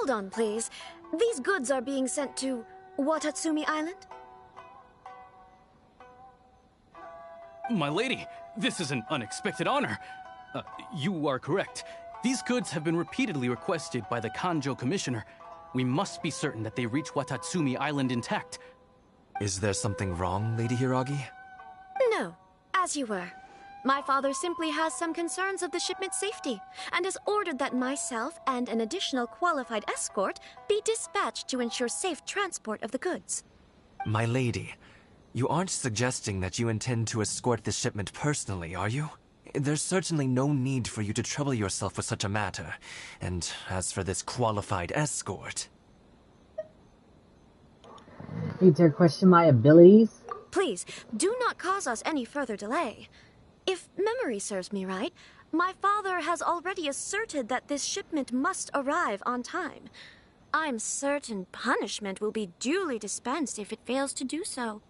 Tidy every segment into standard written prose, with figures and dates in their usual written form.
Hold on, please. These goods are being sent to Watatsumi Island? My lady, this is an unexpected honor. You are correct. These goods have been repeatedly requested by the Kanjo Commissioner. We must be certain that they reach Watatsumi Island intact. Is there something wrong, Lady Hiragi? No, as you were. My father simply has some concerns of the shipment's safety, and has ordered that myself and an additional qualified escort be dispatched to ensure safe transport of the goods. My lady, you aren't suggesting that you intend to escort this shipment personally, are you? There's certainly no need for you to trouble yourself with such a matter. And as for this qualified escort... You dare question my abilities? Please, do not cause us any further delay. If memory serves me right, my father has already asserted that this shipment must arrive on time. I'm certain punishment will be duly dispensed if it fails to do so.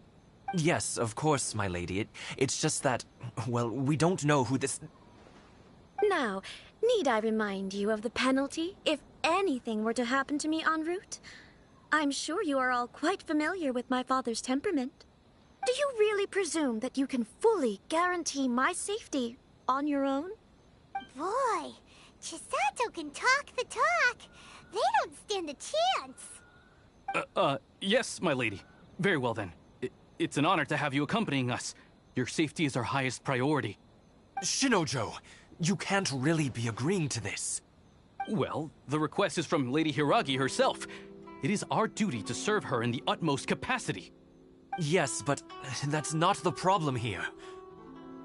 Yes, of course, my lady. It's just that, well, we don't know who this... Now, need I remind you of the penalty if anything were to happen to me en route? I'm sure you are all quite familiar with my father's temperament. Do you really presume that you can fully guarantee my safety on your own? Boy, Chisato can talk the talk. They don't stand a chance. Yes, my lady. Very well then. It's an honor to have you accompanying us. Your safety is our highest priority. Shinojo, you can't really be agreeing to this. Well, the request is from Lady Hiragi herself. It is our duty to serve her in the utmost capacity. Yes, but that's not the problem here.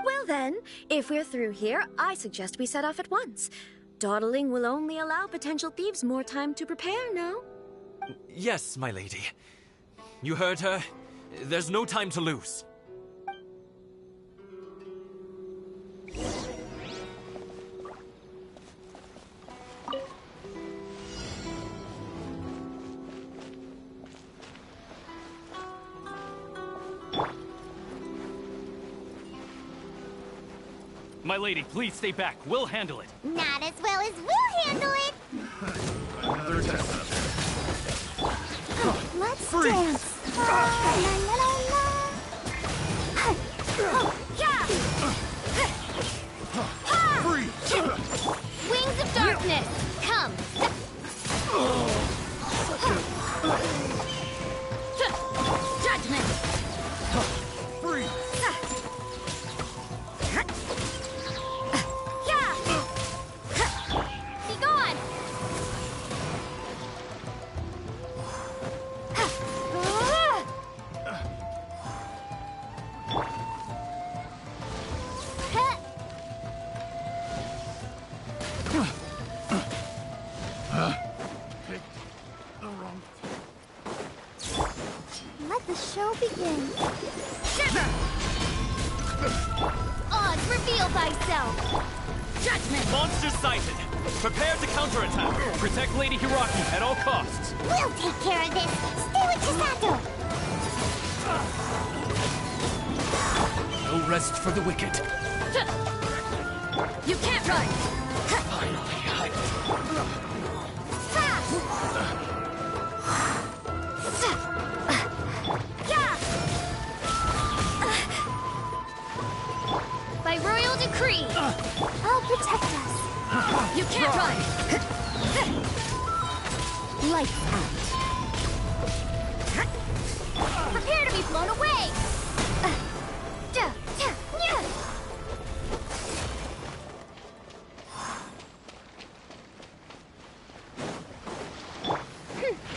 Well then, if we're through here, I suggest we set off at once. Dawdling will only allow potential thieves more time to prepare, no? Yes, my lady. You heard her. There's no time to lose. My lady, please stay back. We'll handle it. Not as well as we'll handle it. Another test. Let's dance. La, la, la, la. Yeah. Freeze! Wings of darkness, come. Judgment. Freeze! Be gone. Let the show begin. Odds, reveal thyself. Judgment. Monsters sighted. Prepare to counterattack. Protect Lady Hiragi at all costs. We'll take care of this. Stay with Chisato. No rest for the wicked. You can't run. By royal decree, I'll protect us. You can't run. Lights out. Prepare to be blown away.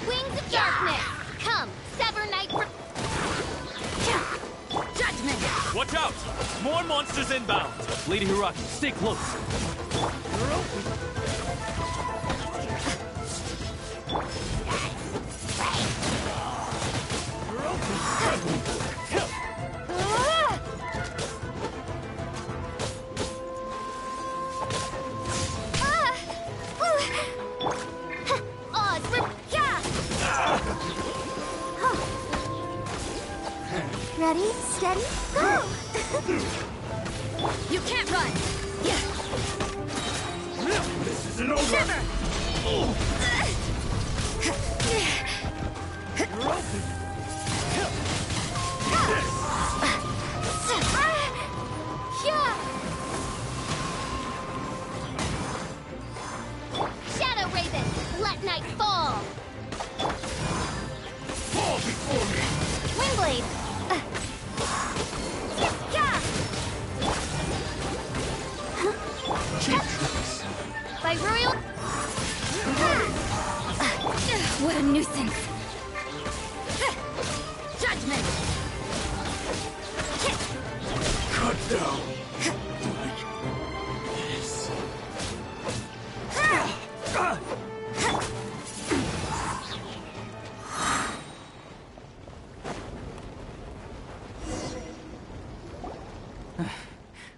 Wings of darkness, come, sever night. Judgment. Watch out! More monsters inbound. Lady Hiragi, stay close. Ready, steady, go! You can't run! This isn't over! By royal... What a nuisance. Judgment! Cut down. Like this.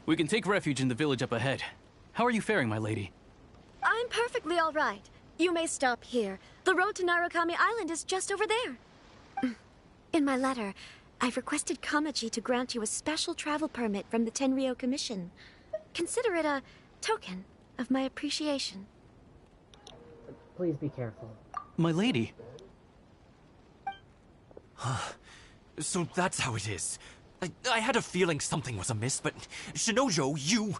We can take refuge in the village up ahead. How are you faring, my lady? I'm perfectly all right. You may stop here. The road to Narukami Island is just over there. In my letter, I've requested Kamaji to grant you a special travel permit from the Tenryou Commission. Consider it a token of my appreciation. Please be careful. My lady. So that's how it is. I had a feeling something was amiss, but Shinojo, you...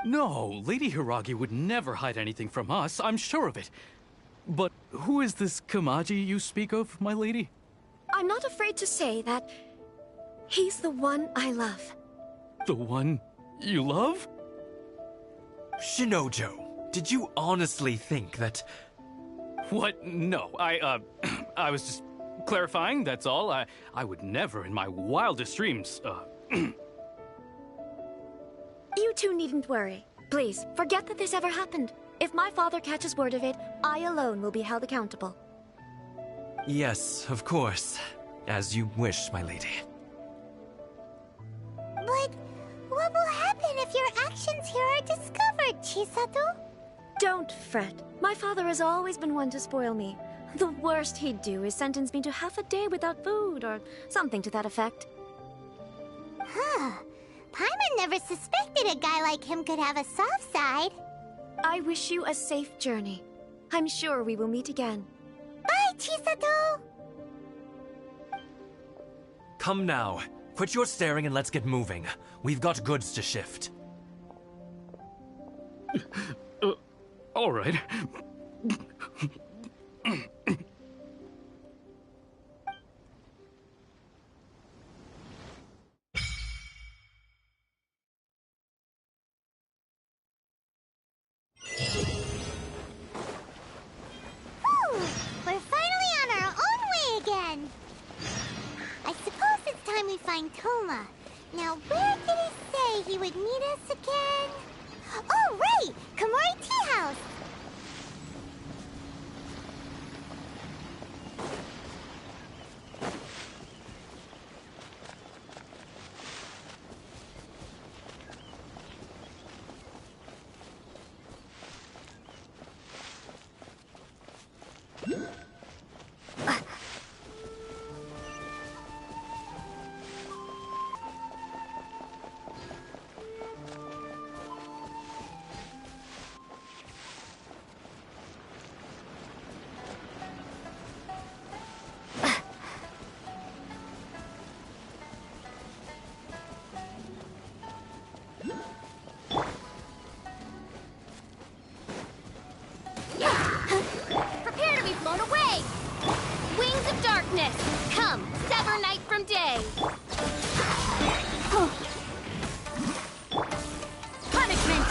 No, Lady Hiragi would never hide anything from us, I'm sure of it. But who is this Kamaji you speak of, my lady? I'm not afraid to say that he's the one I love. The one you love? Shinojo, did you honestly think that... What? No, I was just clarifying, that's all. I would never in my wildest dreams, You two needn't worry. Please, forget that this ever happened. If my father catches word of it, I alone will be held accountable. Yes, of course. As you wish, my lady. But what will happen if your actions here are discovered, Chisato? Don't fret. My father has always been one to spoil me. The worst he'd do is sentence me to half a day without food, or something to that effect. Huh. Paimon never suspected a guy like him could have a soft side. I wish you a safe journey. I'm sure we will meet again. Bye, Chisato! Come now. Quit your staring and let's get moving. We've got goods to shift. all right. Whew! We're finally on our own way again! I suppose it's time we find Toma. Now, where did he say he would meet us again? Oh, right! Komori Tea House! Prepare to be blown away! Wings of darkness! Come, sever night from day! Punishment!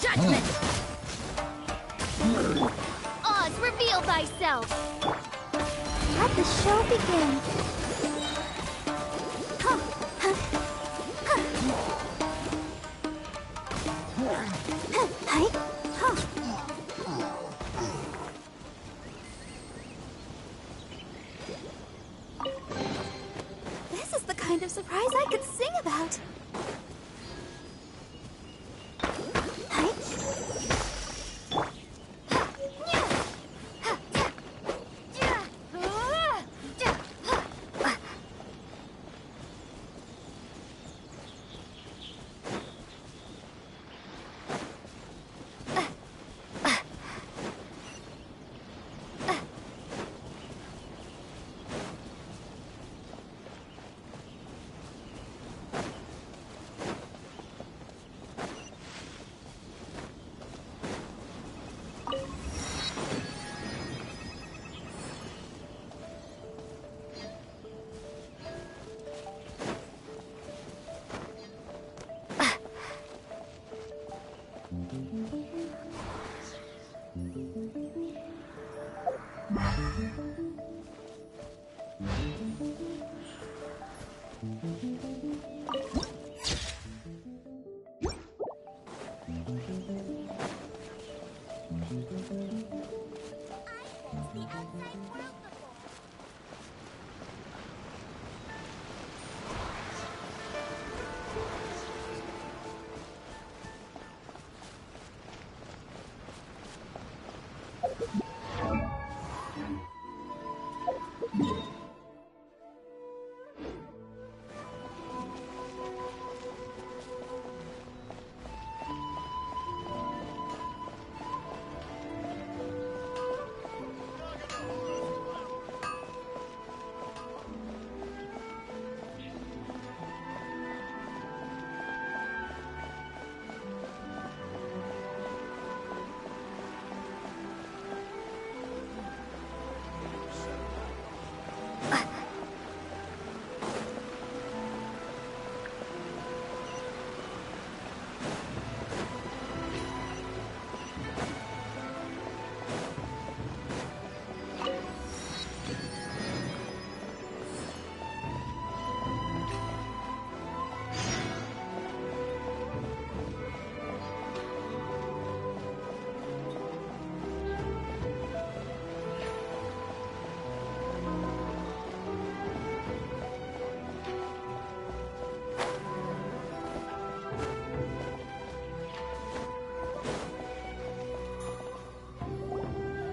Judgment! Oz, reveal thyself! Let the show begin. This is the kind of surprise I could sing about.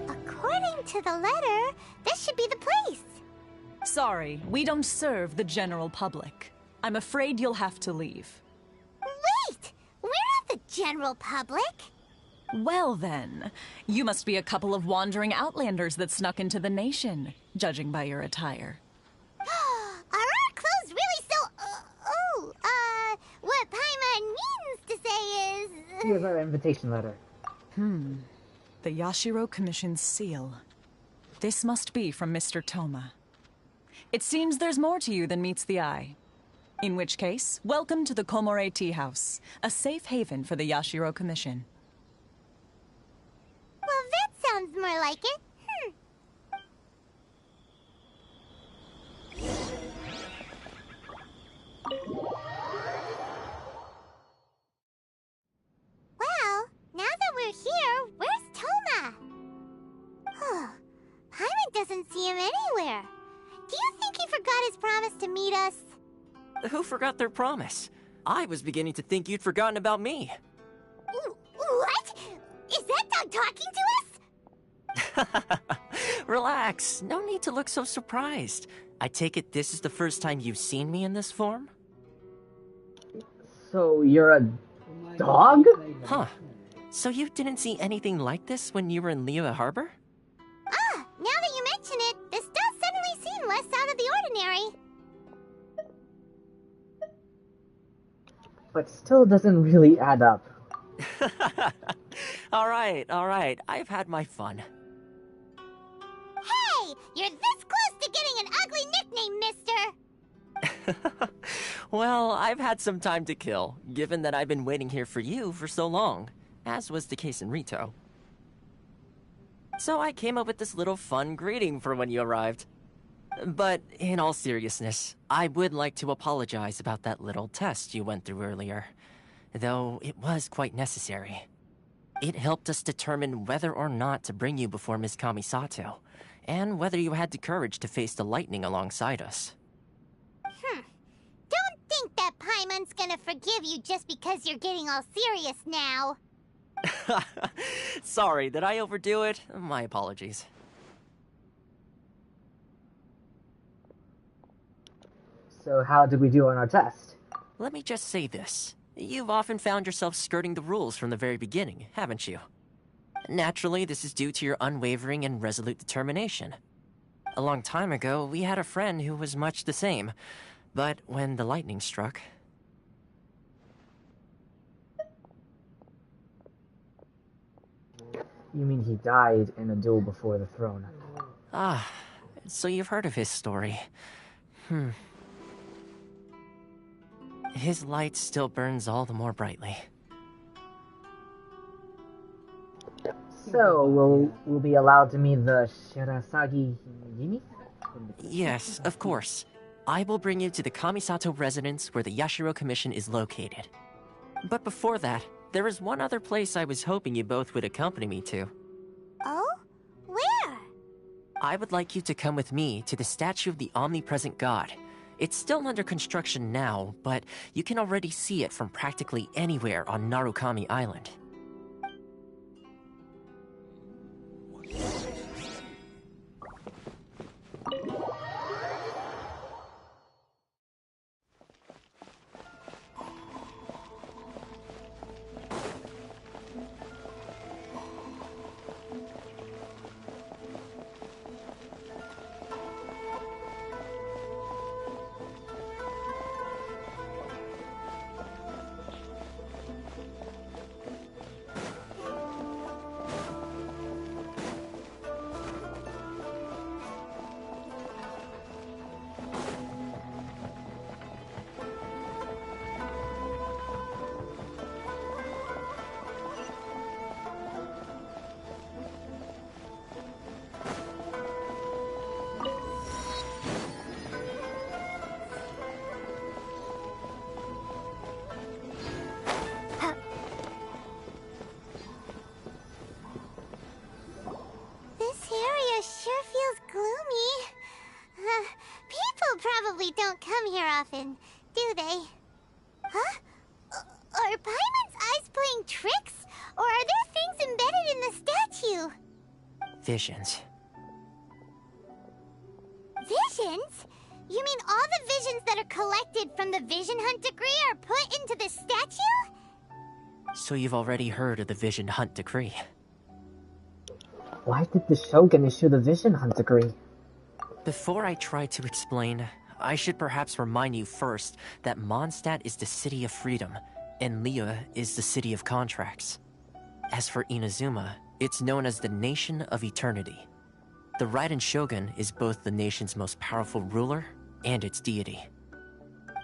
According to the letter, this should be the place. Sorry, we don't serve the general public. I'm afraid you'll have to leave. Wait! We're not the general public. Well then, you must be a couple of wandering outlanders that snuck into the nation, judging by your attire. Are our clothes really so... what Paimon means to say is... Here's our invitation letter. The Yashiro Commission's seal. This must be from Mr. Toma. It seems there's more to you than meets the eye. In which case, welcome to the Komore Tea House, a safe haven for the Yashiro Commission. Well, that sounds more like it. Well, now that we're here, where's Toma? Paimon doesn't see him anywhere. Do you think he forgot his promise to meet us? Who forgot their promise? I was beginning to think you'd forgotten about me. What? Is that dog talking to us? Relax. No need to look so surprised. I take it this is the first time you've seen me in this form? So you're a dog? Huh. So you didn't see anything like this when you were in Liyue Harbor? Now that you mention it, this does suddenly seem less out of the ordinary. But still doesn't really add up. All right. I've had my fun. Hey! You're this close to getting an ugly nickname, mister! Well, I've had some time to kill, given that I've been waiting here for you for so long, as was the case in Rito. So I came up with this little fun greeting for when you arrived. But in all seriousness, I would like to apologize about that little test you went through earlier, though it was quite necessary. It helped us determine whether or not to bring you before Miss Kamisato, and whether you had the courage to face the lightning alongside us. Don't think that Paimon's gonna forgive you just because you're getting all serious now. Sorry, did I overdo it? My apologies. So how did we do on our test? Let me just say this. You've often found yourself skirting the rules from the very beginning, haven't you? Naturally, this is due to your unwavering and resolute determination. A long time ago, we had a friend who was much the same, but when the lightning struck... You mean he died in a duel before the throne? Ah, so you've heard of his story. His light still burns all the more brightly. So, we'll be allowed to meet the Shirasagi Yimi? Yes, of course. I will bring you to the Kamisato residence where the Yashiro Commission is located. But before that, there is one other place I was hoping you both would accompany me to. Oh? Where? I would like you to come with me to the statue of the omnipresent god. It's still under construction now, but you can already see it from practically anywhere on Narukami Island. This area sure feels gloomy. People probably don't come here often, do they? Huh? Are Paimon's eyes playing tricks? Or are there things embedded in the statue? Visions. Visions? You mean all the visions that are collected from the Vision Hunt Decree are put into the statue? So you've already heard of the Vision Hunt Decree. Why did the Shogun issue the Vision Hunt Decree? Before I try to explain, I should perhaps remind you first that Mondstadt is the city of freedom, and Liyue is the city of contracts. As for Inazuma, it's known as the Nation of Eternity. The Raiden Shogun is both the nation's most powerful ruler and its deity.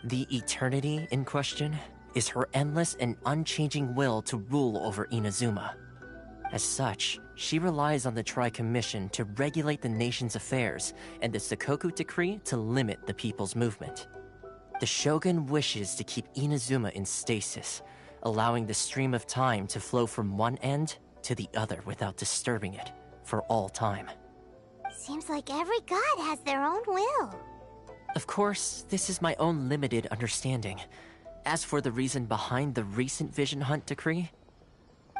The Eternity in question is her endless and unchanging will to rule over Inazuma. As such, she relies on the Tri-Commission to regulate the nation's affairs and the Sakoku Decree to limit the people's movement. The Shogun wishes to keep Inazuma in stasis, allowing the stream of time to flow from one end to the other without disturbing it for all time. Seems like every god has their own will. Of course, this is my own limited understanding. As for the reason behind the recent Vision Hunt Decree,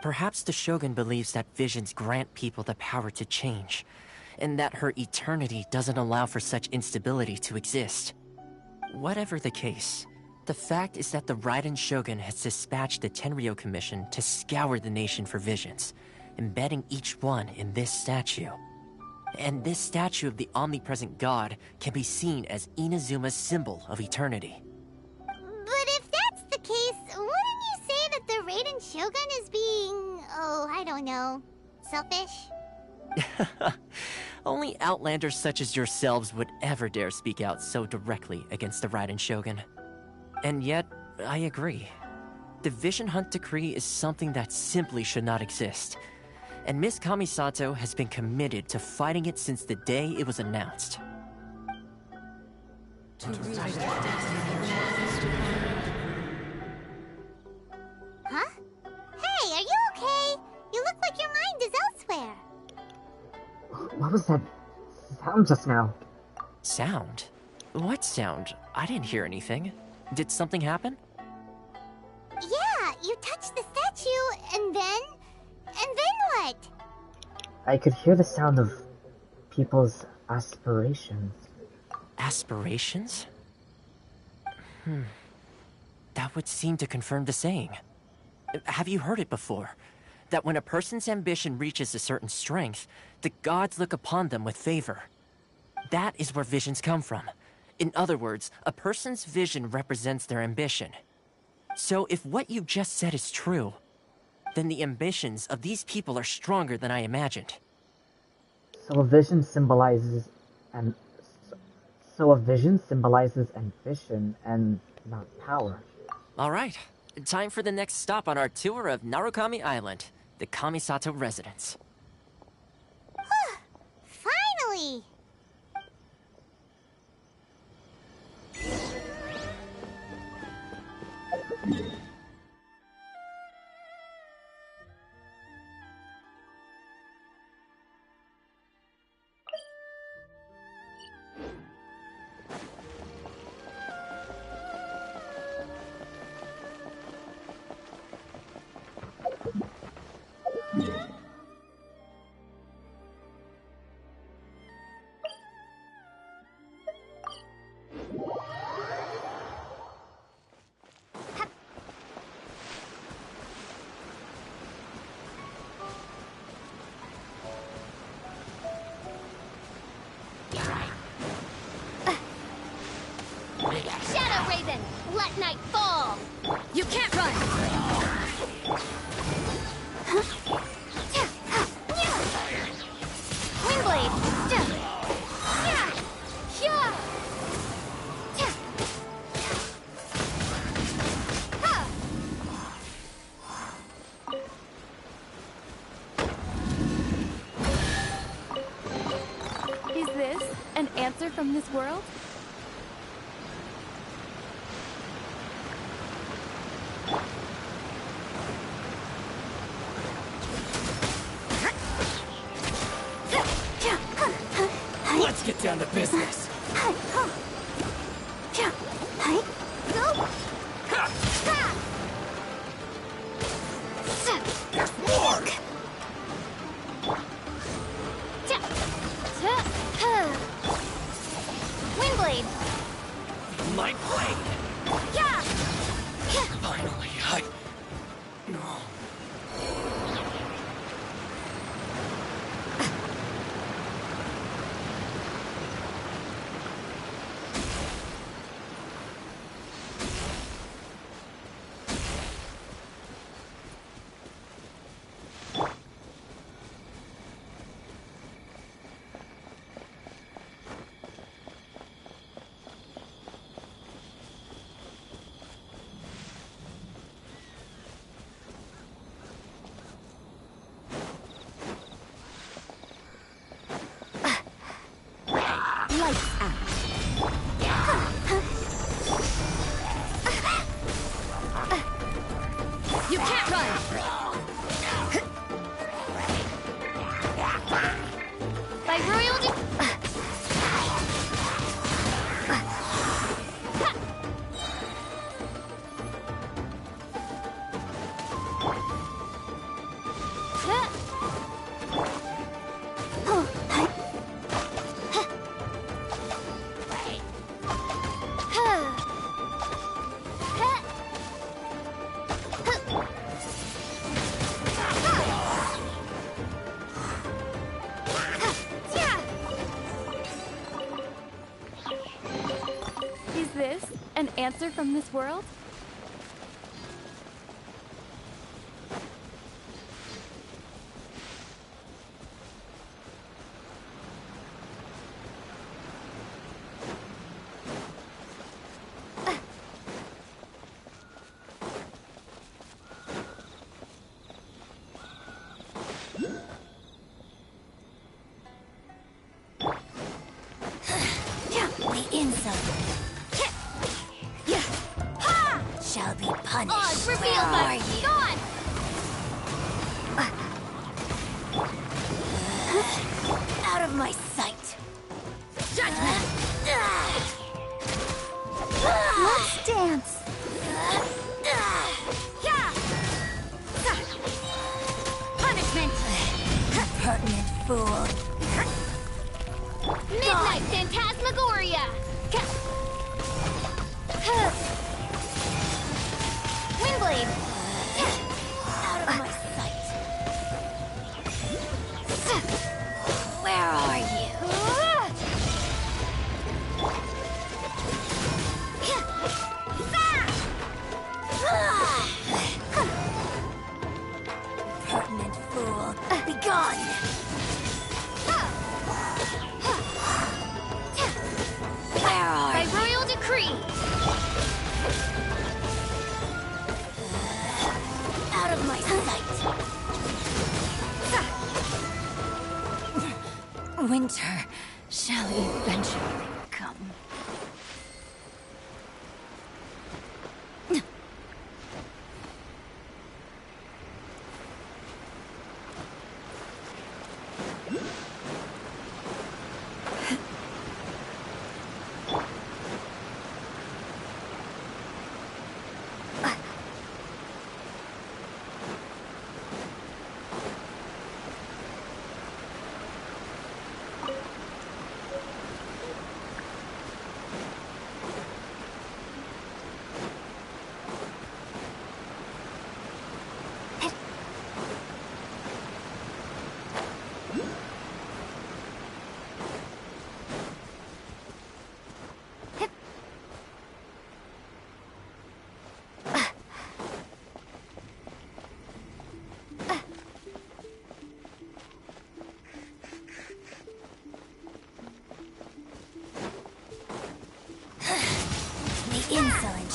perhaps the Shogun believes that visions grant people the power to change, and that her eternity doesn't allow for such instability to exist. Whatever the case, the fact is that the Raiden Shogun has dispatched the Tenryo Commission to scour the nation for visions, embedding each one in this statue. And this statue of the omnipresent god can be seen as Inazuma's symbol of eternity. But if that's the case, wouldn't you say that the Raiden Shogun is being, I don't know, selfish? Only outlanders such as yourselves would ever dare speak out so directly against the Raiden Shogun. And yet, I agree. The Vision Hunt Decree is something that simply should not exist. And Miss Kamisato has been committed to fighting it since the day it was announced. Huh? Hey, are you okay? You look like your mind is elsewhere. What was that sound just now? Sound? What sound? I didn't hear anything. Did something happen? Yeah, you touched the statue, and then what? I could hear the sound of people's aspirations. Aspirations? That would seem to confirm the saying. Have you heard it before? That when a person's ambition reaches a certain strength, the gods look upon them with favor. That is where visions come from. In other words, a person's vision represents their ambition. So if what you just said is true, then the ambitions of these people are stronger than I imagined. So a vision symbolizes ambition and not power. Alright, time for the next stop on our tour of Narukami Island, the Kamisato residence. Let night fall! You can't run! Windblade! Is this an answer from this world? Let's get down to business. There's more! Windblade! My blade! Yeah! Finally, No. Lights out. You can't run! By royal Is this an answer from this world? The insult shall be punished. Odds revealed by gone! Out of my sight. Judgment! Let's dance. Punishment! Pertinent fool. Midnight Phantasmagoria! Windblade! Out of my sight. Where are you? Pertinent fool. Be gone! Where are By royal decree! Out of my sight! Winter shall eventually come.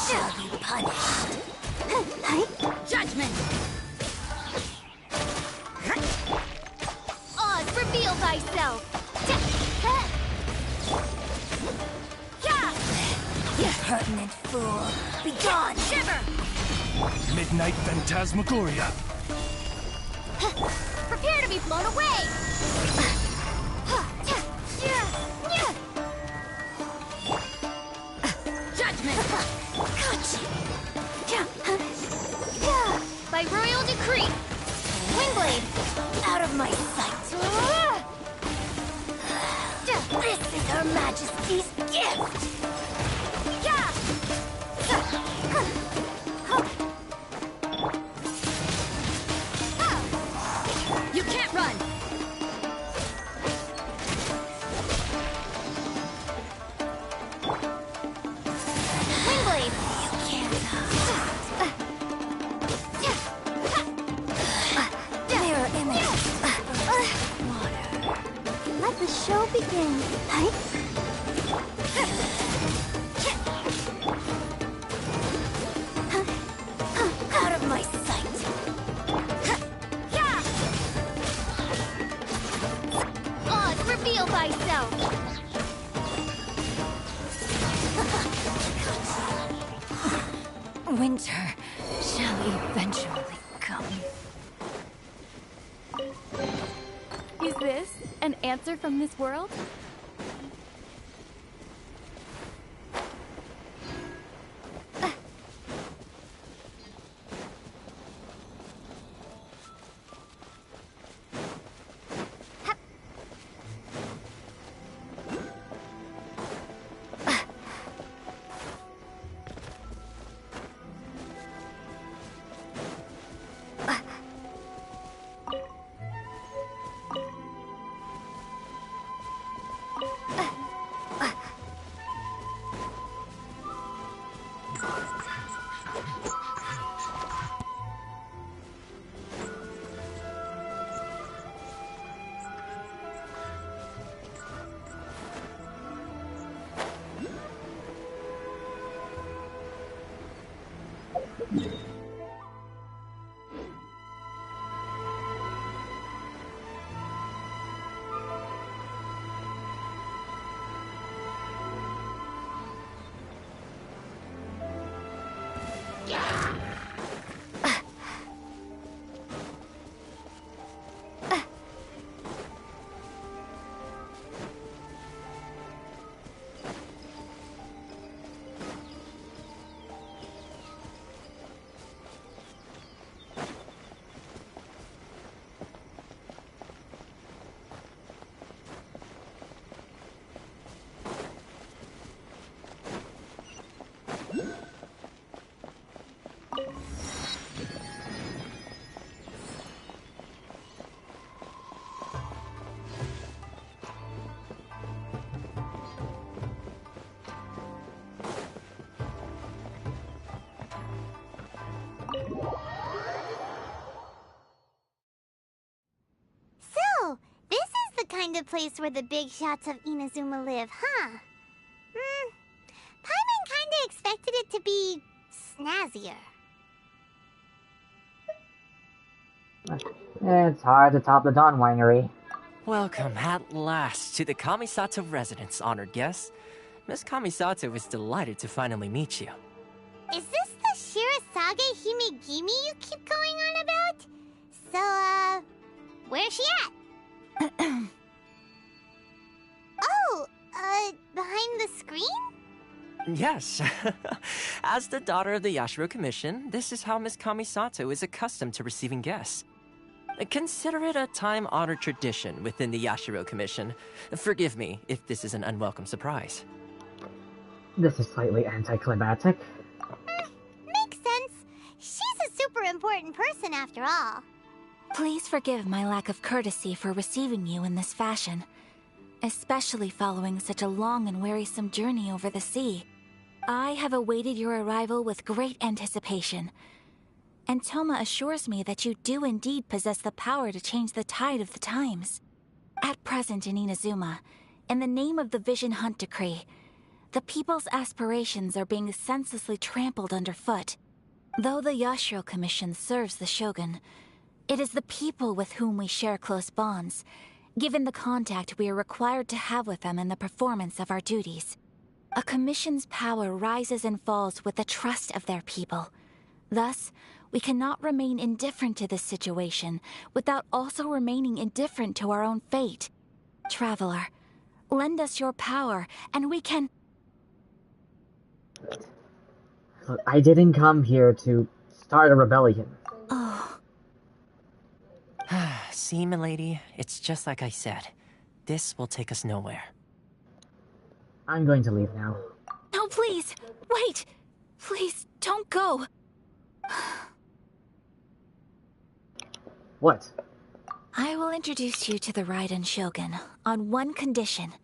shall be punished. Judgment! Oz, reveal thyself! You pertinent fool! Be gone! Shiver! Midnight Phantasmagoria. Prepare to be blown away! Judgment! By royal decree! Wingblade! Out of my sight! This is Her Majesty's gift! You can't run! Wingblade! You can't mirror image. Water. Let the show begin. Out of my sight. Oz, reveal thyself! Winter shall eventually come. Is this an answer from this world? So, this is the kind of place where the big shots of Inazuma live, huh? Paimon kinda expected it to be snazzier. It's hard to top the Dawn Winery. Welcome at last to the Kamisato residence, honored guests. Miss Kamisato is delighted to finally meet you. Is this the Shirasage Himegimi you keep going on about? So, where's she at? Oh, behind the screen? Yes. As the daughter of the Yashiro Commission, this is how Miss Kamisato is accustomed to receiving guests. Consider it a time-honored tradition within the Yashiro Commission. Forgive me if this is an unwelcome surprise. This is slightly anticlimactic. Makes sense. She's a super important person after all. Please forgive my lack of courtesy for receiving you in this fashion, especially following such a long and wearisome journey over the sea. I have awaited your arrival with great anticipation, and Toma assures me that you do indeed possess the power to change the tide of the times. At present in Inazuma, in the name of the Vision Hunt Decree, the people's aspirations are being senselessly trampled underfoot. Though the Yashiro Commission serves the Shogun, it is the people with whom we share close bonds, given the contact we are required to have with them in the performance of our duties. A commission's power rises and falls with the trust of their people. Thus, we cannot remain indifferent to this situation without also remaining indifferent to our own fate. Traveler, lend us your power, and we can... Look, I didn't come here to start a rebellion. Oh. See, milady, it's just like I said. This will take us nowhere. I'm going to leave now. No, please! Wait! Please, don't go! What? I will introduce you to the Raiden Shogun on one condition.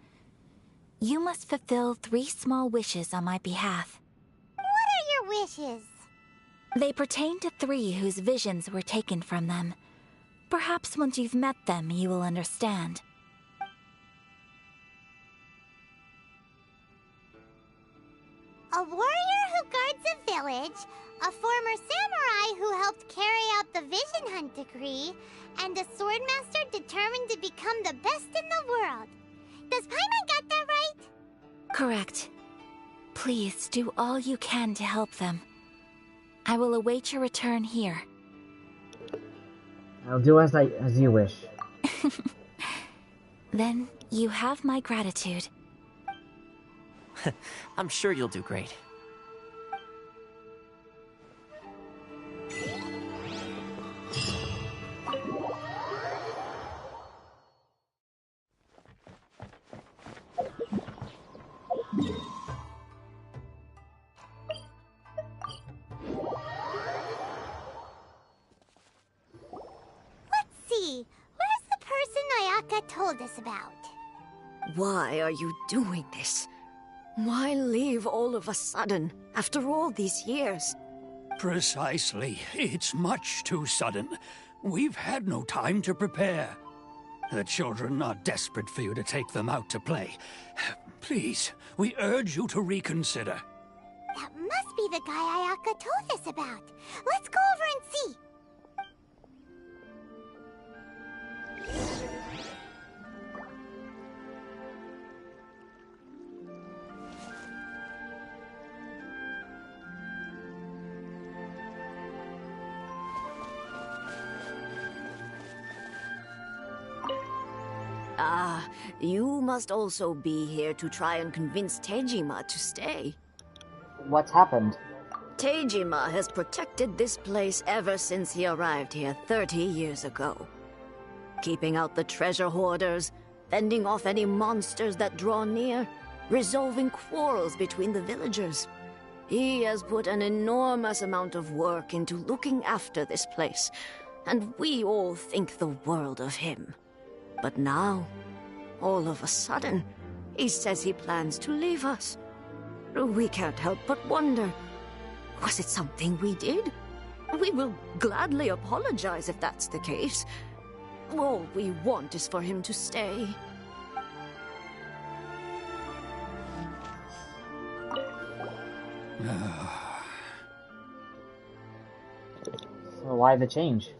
You must fulfill 3 small wishes on my behalf. What are your wishes? They pertain to 3 whose visions were taken from them. Perhaps once you've met them, you will understand. A warrior who guards a village, a former samurai who helped carry out the Vision Hunt decree, and a swordmaster determined to become the best in the world. Does Paimon got that right? Correct. Please do all you can to help them. I will await your return here. I'll do as you wish. Then you have my gratitude. I'm sure you'll do great. Let's see. Where's the person Ayaka told us about? Why are you doing this? Why leave all of a sudden, after all these years? Precisely. It's much too sudden. We've had no time to prepare. The children are desperate for you to take them out to play. Please, we urge you to reconsider. That must be the guy Ayaka told us about. Let's go over and see. Ah, you must also be here to try and convince Tejima to stay. What's happened? Tejima has protected this place ever since he arrived here 30 years ago. Keeping out the treasure hoarders, fending off any monsters that draw near, resolving quarrels between the villagers. He has put an enormous amount of work into looking after this place, and we all think the world of him. But now, all of a sudden, he says he plans to leave us. We can't help but wonder, was it something we did? We will gladly apologize if that's the case. All we want is for him to stay. So why the change?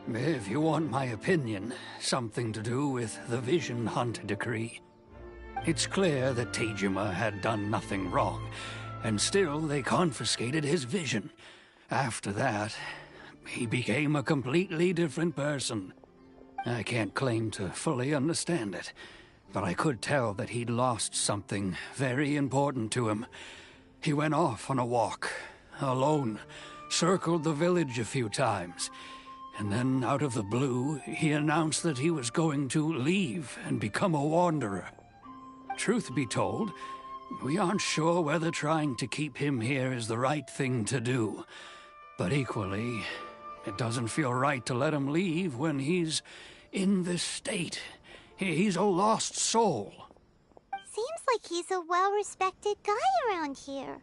If you want my opinion, something to do with the Vision Hunt decree. It's clear that Tejima had done nothing wrong, and still they confiscated his vision. After that, he became a completely different person. I can't claim to fully understand it, but I could tell that he'd lost something very important to him. He went off on a walk, alone, circled the village a few times, and then, out of the blue, he announced that he was going to leave and become a wanderer. Truth be told, we aren't sure whether trying to keep him here is the right thing to do. But equally, it doesn't feel right to let him leave when he's in this state. He's a lost soul. Seems like he's a well-respected guy around here.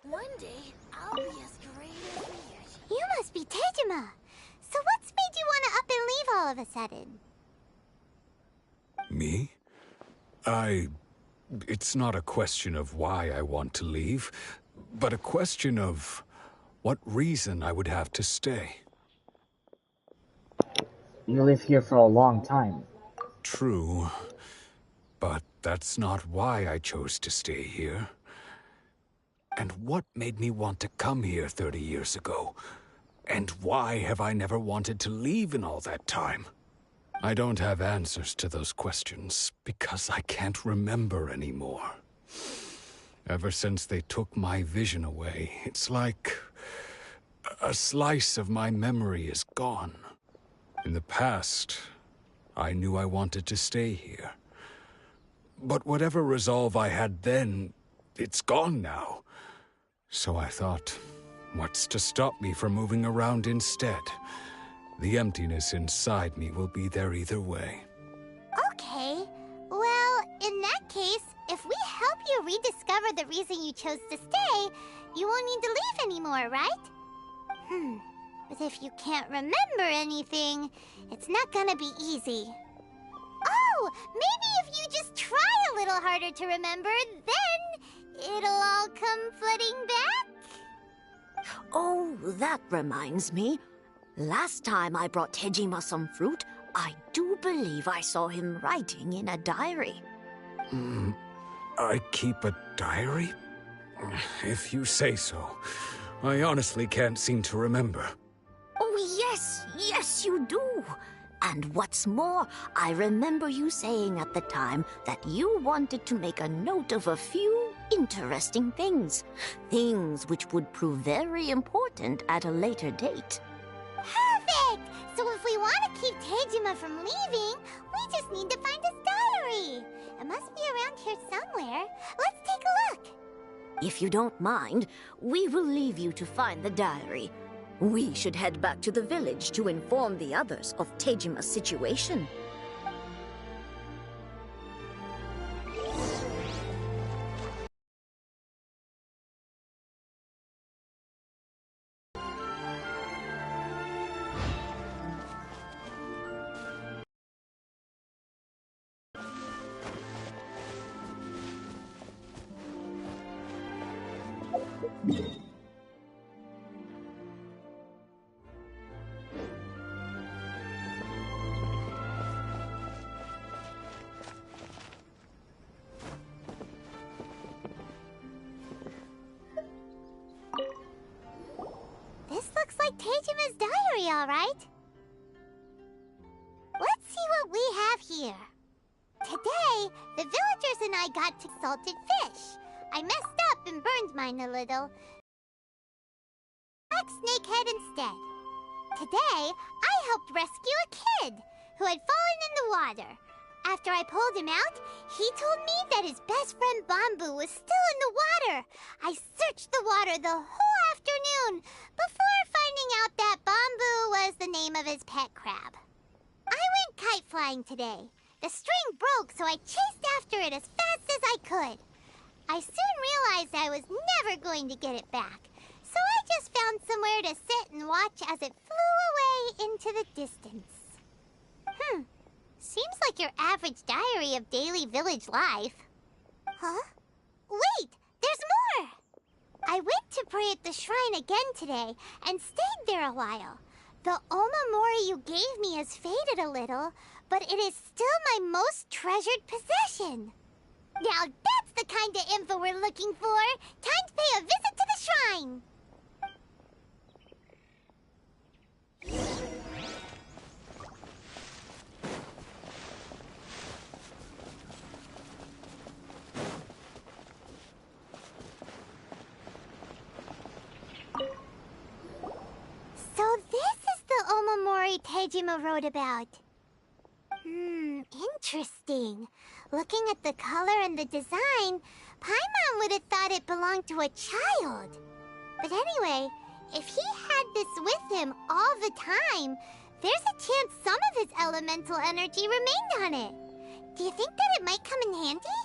One day, I'll be as great as me. You must be Tejima. So what's made you all of a sudden? Me? It's not a question of why I want to leave, but a question of what reason I would have to stay. You live here for a long time. True, but that's not why I chose to stay here. And what made me want to come here 30 years ago? And why have I never wanted to leave in all that time? I don't have answers to those questions because I can't remember anymore. Ever since they took my vision away, it's like a slice of my memory is gone. In the past, I knew I wanted to stay here. But whatever resolve I had then, it's gone now. So I thought, what's to stop me from moving around instead? The emptiness inside me will be there either way. Okay. Well, in that case, if we help you rediscover the reason you chose to stay, you won't need to leave anymore, right? But if you can't remember anything, it's not gonna be easy. Oh, maybe if you just try a little harder to remember, then it'll all come flooding back? Oh, that reminds me. Last time I brought Tejima some fruit, I do believe I saw him writing in a diary. I keep a diary? If you say so. I honestly can't seem to remember. Oh, yes, you do. And what's more, I remember you saying at the time that you wanted to make a note of a few interesting things. Things which would prove very important at a later date. Perfect! So if we want to keep Tejima from leaving, we just need to find his diary. It must be around here somewhere. Let's take a look. If you don't mind, we will leave you to find the diary. We should head back to the village to inform the others of Tejima's situation. This looks like Tejima's diary, all right. Let's see what we have here. Today, the villagers and I got to salted fish. I messed up and burned mine a little. Black snakehead instead. Today, I helped rescue a kid who had fallen in the water. After I pulled him out, he told me that his best friend Bamboo was still in the water. I searched the water the whole afternoon before finding out that Bamboo was the name of his pet crab. I went kite flying today. The string broke, so I chased after it as fast as I could. I soon realized I was never going to get it back, so I just found somewhere to sit and watch as it flew away into the distance. Seems like your average diary of daily village life. Huh? Wait! There's more! I went to pray at the shrine again today and stayed there a while. The Omamori you gave me has faded a little, but it is still my most treasured possession. Now that's the kind of info we're looking for. Time to pay a visit to the shrine. So this is the Omamori Tejima wrote about. Interesting. Looking at the color and the design, Paimon would have thought it belonged to a child. But anyway, if he had this with him all the time, there's a chance some of his elemental energy remained on it. Do you think that it might come in handy?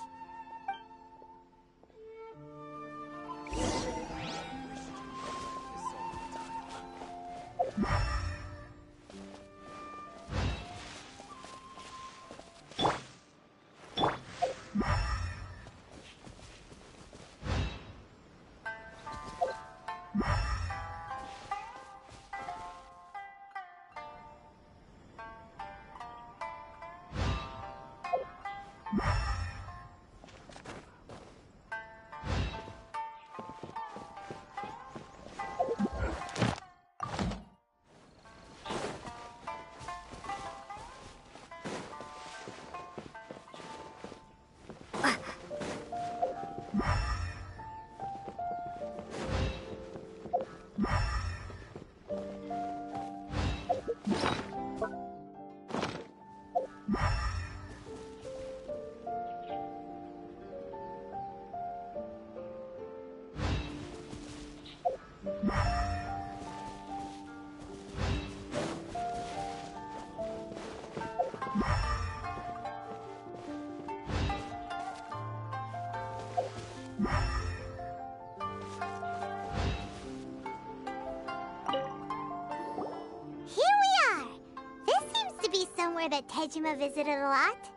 Somewhere that Tejima visited a lot.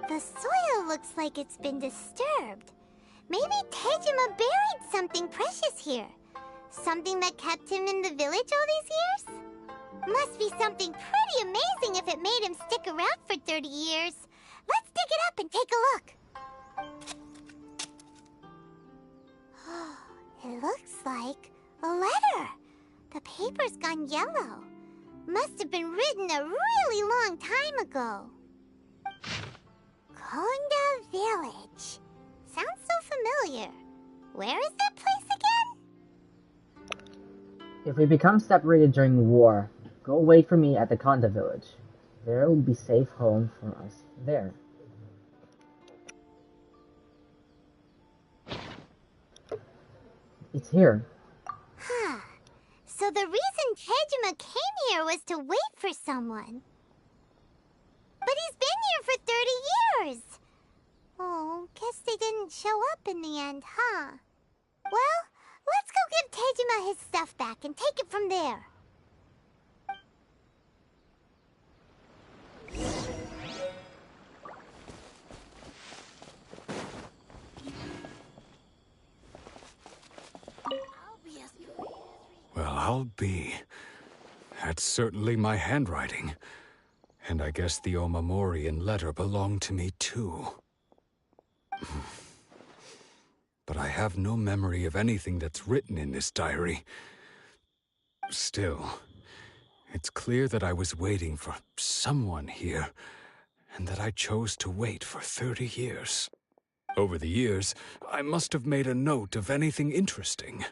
The soil looks like it's been disturbed. Maybe Tejima buried something precious here. Something that kept him in the village all these years? Must be something pretty amazing if it made him stick around for 30 years. Let's dig it up and take a look. It looks like a letter. The paper's gone yellow. Must have been written a really long time ago. Konda Village. Sounds so familiar. Where is that place again? If we become separated during the war, go wait for me at the Konda village. There will be safe home for us there. It's here. Huh. So the reason Tejima came here was to wait for someone. But he's been here for 30 years. Oh, guess they didn't show up in the end, huh? Well, let's go give Tejima his stuff back and take it from there. Well, I'll be. That's certainly my handwriting. And I guess the Omamorian letter belonged to me too. But I have no memory of anything that's written in this diary. Still, it's clear that I was waiting for someone here, and that I chose to wait for 30 years. Over the years, I must have made a note of anything interesting.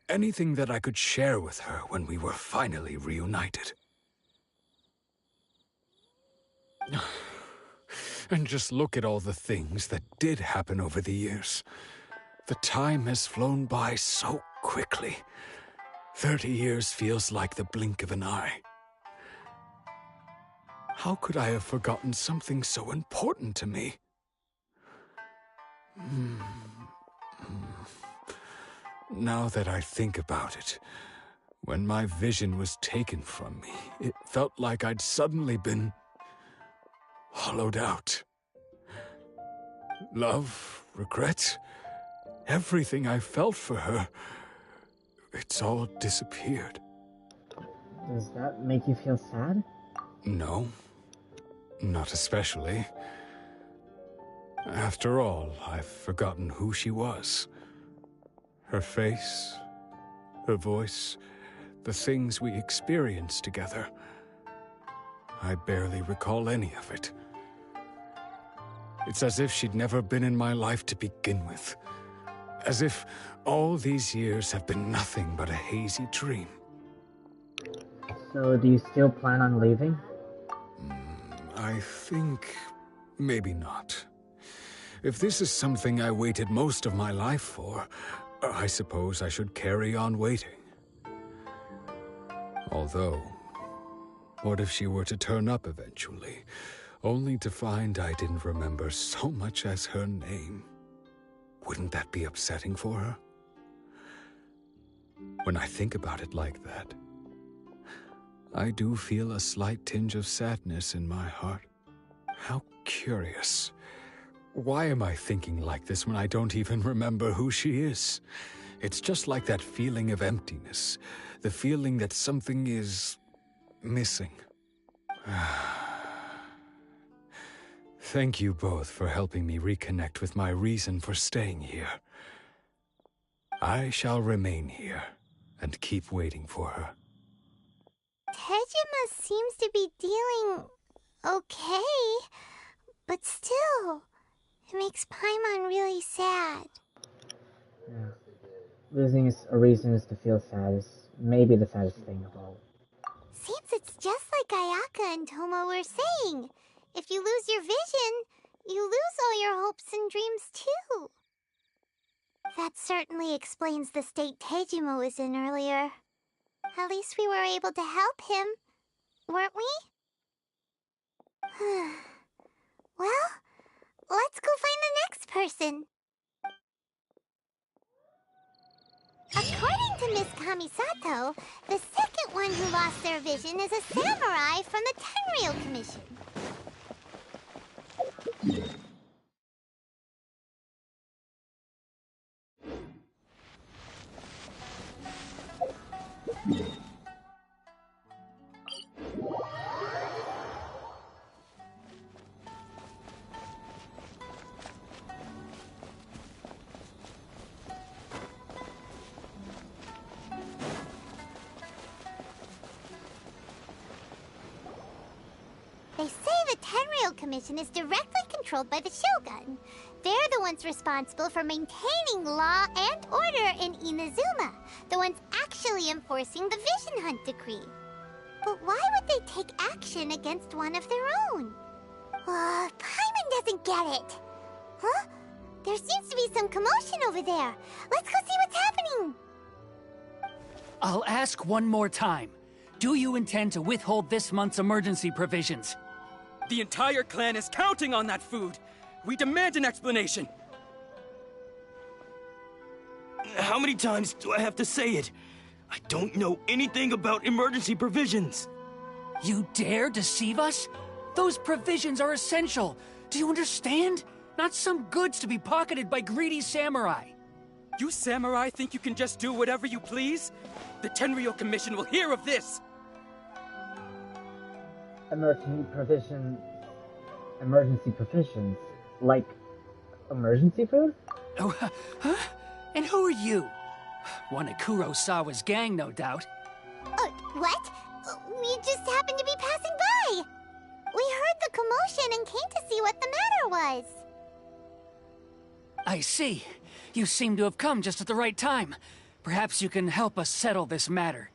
Anything that I could share with her when we were finally reunited. And just look at all the things that did happen over the years. The time has flown by so quickly. 30 years feels like the blink of an eye. How could I have forgotten something so important to me? Now that I think about it, when my vision was taken from me, it felt like I'd suddenly been hollowed out. Love, regret, everything I felt for her, it's all disappeared. Does that make you feel sad? No, not especially. After all, I've forgotten who she was. Her face, her voice, the things we experienced together. I barely recall any of it. It's as if she'd never been in my life to begin with. As if all these years have been nothing but a hazy dream. So do you still plan on leaving? I think maybe not. If this is something I waited most of my life for, I suppose I should carry on waiting. Although, what if she were to turn up eventually, only to find I didn't remember so much as her name? Wouldn't that be upsetting for her? When I think about it like that, I do feel a slight tinge of sadness in my heart. How curious. Why am I thinking like this when I don't even remember who she is? It's just like that feeling of emptiness, the feeling that something is missing. Thank you both for helping me reconnect with my reason for staying here. I shall remain here and keep waiting for her. Tejima seems to be dealing okay, but still, it makes Paimon really sad. Yeah. Losing a reason is to feel sad is maybe the saddest thing of all. Seems it's just like Ayaka and Toma were saying. If you lose your vision, you lose all your hopes and dreams too. That certainly explains the state Tejima was in earlier. At least we were able to help him, weren't we? Well, let's go find the next person. According to Miss Kamisato, the second one who lost their vision is a samurai from the Tenryou Commission. They say the Tenryou Commission is directly controlled by the Shogun. They're the ones responsible for maintaining law and order in Inazuma, the ones actually enforcing the Vision Hunt Decree. But why would they take action against one of their own? Paimon doesn't get it. Huh? There seems to be some commotion over there. Let's go see what's happening. I'll ask one more time. Do you intend to withhold this month's emergency provisions? The entire clan is counting on that food. We demand an explanation. How many times do I have to say it? I don't know anything about emergency provisions. You dare deceive us? Those provisions are essential. Do you understand? Not some goods to be pocketed by greedy samurai. You samurai think you can just do whatever you please? The Tenryou Commission will hear of this! Emergency provisions? Like, emergency food? Oh, huh? And who are you? One of Kurosawa's gang, no doubt. What? We just happened to be passing by. We heard the commotion and came to see what the matter was. I see. You seem to have come just at the right time. Perhaps you can help us settle this matter.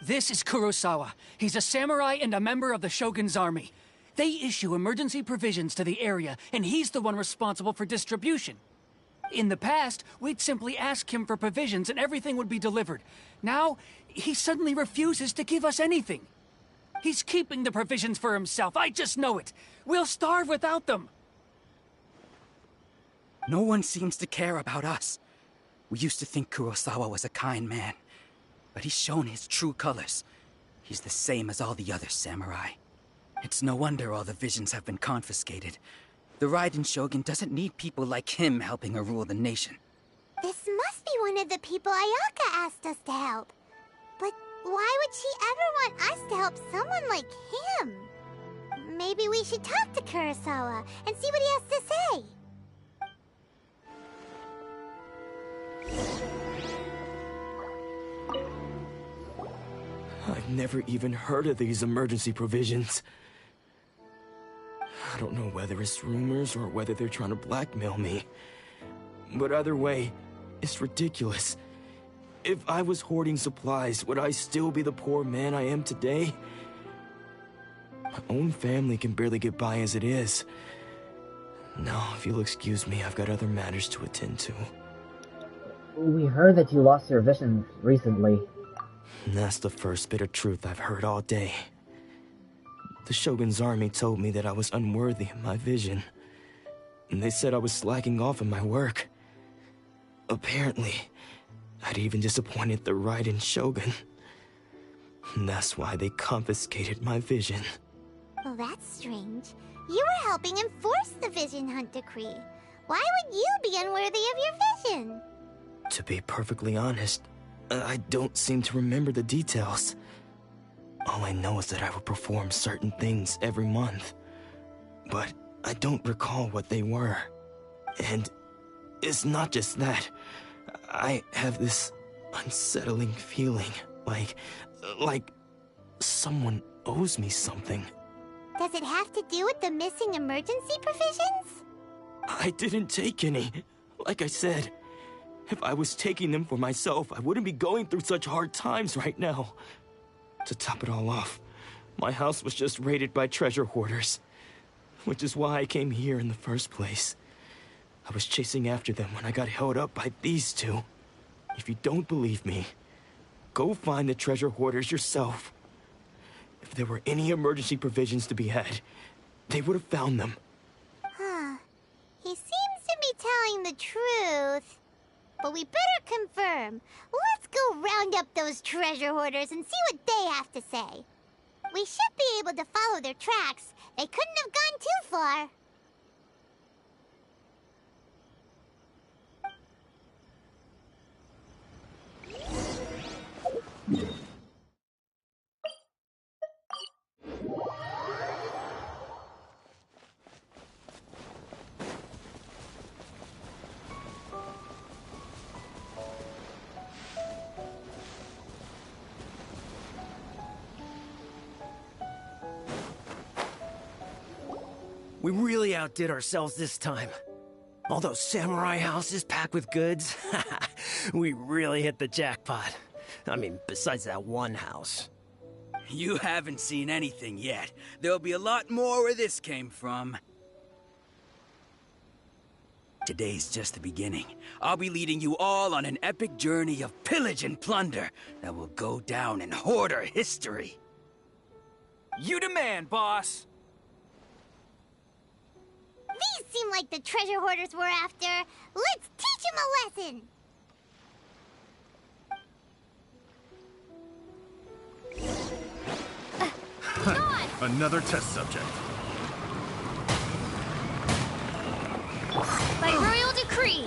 This is Kurosawa. He's a samurai and a member of the Shogun's army. They issue emergency provisions to the area, and he's the one responsible for distribution. In the past, we'd simply ask him for provisions and everything would be delivered. Now, he suddenly refuses to give us anything. He's keeping the provisions for himself, I just know it. We'll starve without them. No one seems to care about us. We used to think Kurosawa was a kind man, but he's shown his true colors. He's the same as all the other samurai. It's no wonder all the visions have been confiscated. The Raiden Shogun doesn't need people like him helping her rule the nation. This must be one of the people Ayaka asked us to help. But why would she ever want us to help someone like him? Maybe we should talk to Kurosawa and see what he has to say. I've never even heard of these emergency provisions. I don't know whether it's rumors or whether they're trying to blackmail me. But either way, it's ridiculous. If I was hoarding supplies, would I still be the poor man I am today? My own family can barely get by as it is. Now, if you'll excuse me, I've got other matters to attend to. We heard that you lost your vision recently. That's the first bit of truth I've heard all day. The Shogun's army told me that I was unworthy of my vision. And they said I was slacking off in my work. Apparently, I'd even disappointed the Raiden Shogun. And that's why they confiscated my vision. Well, that's strange. You were helping enforce the Vision Hunt Decree. Why would you be unworthy of your vision? To be perfectly honest, I don't seem to remember the details. All I know is that I would perform certain things every month. But I don't recall what they were. And it's not just that. I have this unsettling feeling, like someone owes me something. Does it have to do with the missing emergency provisions? I didn't take any. Like I said, if I was taking them for myself, I wouldn't be going through such hard times right now. To top it all off, my house was just raided by treasure hoarders, which is why I came here in the first place. I was chasing after them when I got held up by these two. If you don't believe me, go find the treasure hoarders yourself. If there were any emergency provisions to be had, they would have found them. Huh. He seems to be telling the truth. But we better confirm. Let's go round up those treasure hoarders and see what they have to say. We should be able to follow their tracks. They couldn't have gone too far. We really outdid ourselves this time. All those samurai houses packed with goods. We really hit the jackpot. I mean, besides that one house. You haven't seen anything yet. There'll be a lot more where this came from. Today's just the beginning. I'll be leading you all on an epic journey of pillage and plunder that will go down in hoarder history. You demand, boss! These seem like the treasure hoarders we're after. Let's teach them a lesson! Another test subject. By royal decree!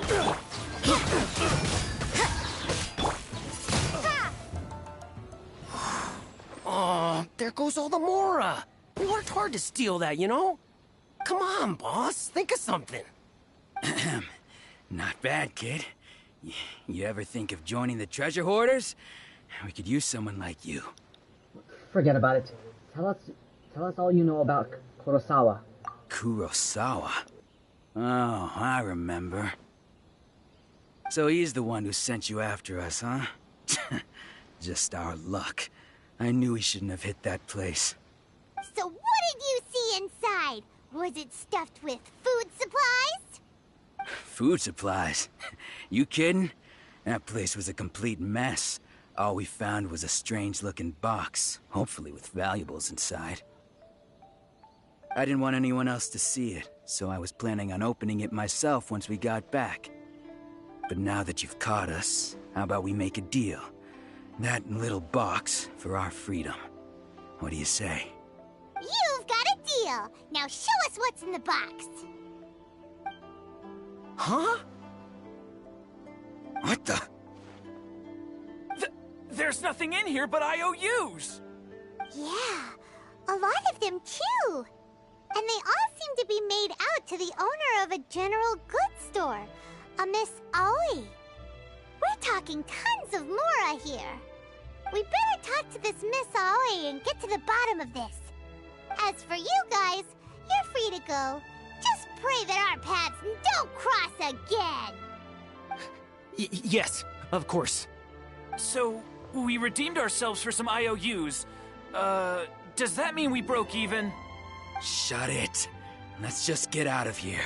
Oh, there goes all the Mora. We worked hard to steal that, you know? Come on, boss. Think of something. Not bad, kid. You ever think of joining the treasure hoarders? We could use someone like you. Forget about it. Tell us all you know about Kurosawa. Kurosawa? Oh, I remember. So he's the one who sent you after us, huh? Just our luck. I knew he shouldn't have hit that place. So what did you see inside? Was it stuffed with food supplies? Food supplies? You kidding? That place was a complete mess. All we found was a strange-looking box, hopefully with valuables inside. I didn't want anyone else to see it, so I was planning on opening it myself once we got back. But now that you've caught us, how about we make a deal? That little box for our freedom. What do you say? You've got a deal. Now show us what's in the box. Huh? What the? There's nothing in here but IOUs! Yeah, a lot of them too. And they all seem to be made out to the owner of a general goods store, a Miss Aoi. We're talking tons of Mora here. We better talk to this Miss Aoi and get to the bottom of this. As for you guys, you're free to go. Just pray that our paths don't cross again. Yes, of course. So, we redeemed ourselves for some IOUs. Does that mean we broke even? Shut it. Let's just get out of here.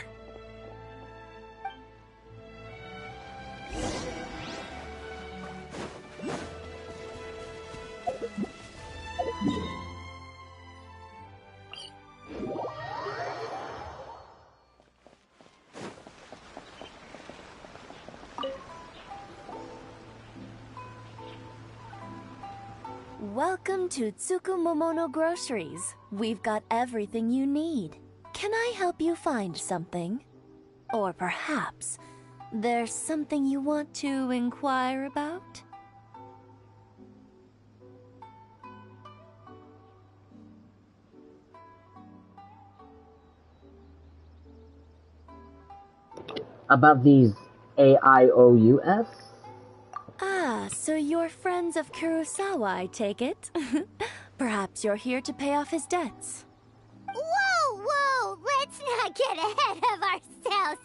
Welcome to Tsukumomono Groceries. We've got everything you need. Can I help you find something? Or perhaps there's something you want to inquire about? About these AIOUS? Ah, so you're friends of Kurosawa, I take it? Perhaps you're here to pay off his debts. Whoa, whoa! Let's not get ahead of ourselves.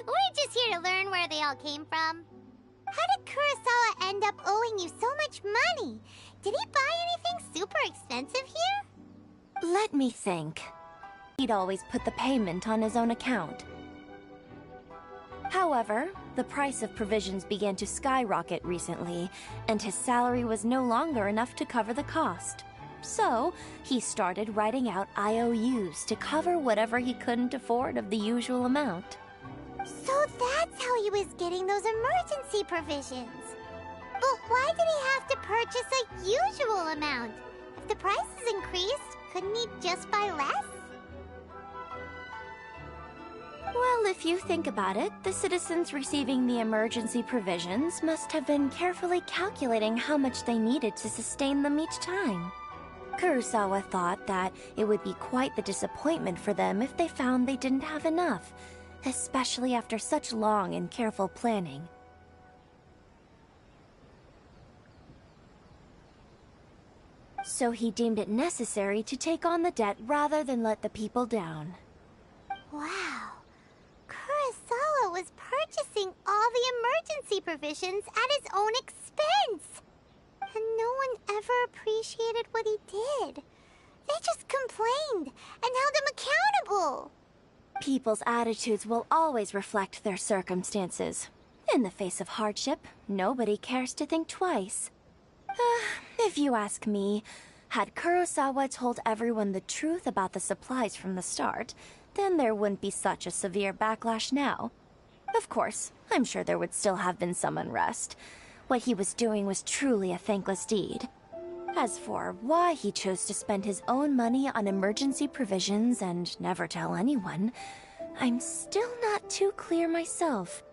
We're just here to learn where they all came from. How did Kurosawa end up owing you so much money? Did he buy anything super expensive here? Let me think. He'd always put the payment on his own account. However, the price of provisions began to skyrocket recently, and his salary was no longer enough to cover the cost. So, he started writing out IOUs to cover whatever he couldn't afford of the usual amount. So that's how he was getting those emergency provisions. But why did he have to purchase a usual amount? If the prices increased, couldn't he just buy less? Well, if you think about it, the citizens receiving the emergency provisions must have been carefully calculating how much they needed to sustain them each time. Kurosawa thought that it would be quite the disappointment for them if they found they didn't have enough, especially after such long and careful planning. So he deemed it necessary to take on the debt rather than let the people down. Wow. Kurosawa was purchasing all the emergency provisions at his own expense. And no one ever appreciated what he did. They just complained and held him accountable. People's attitudes will always reflect their circumstances. In the face of hardship, nobody cares to think twice. If you ask me, had Kurosawa told everyone the truth about the supplies from the start, then there wouldn't be such a severe backlash now. Of course, I'm sure there would still have been some unrest. What he was doing was truly a thankless deed. As for why he chose to spend his own money on emergency provisions and never tell anyone, I'm still not too clear myself.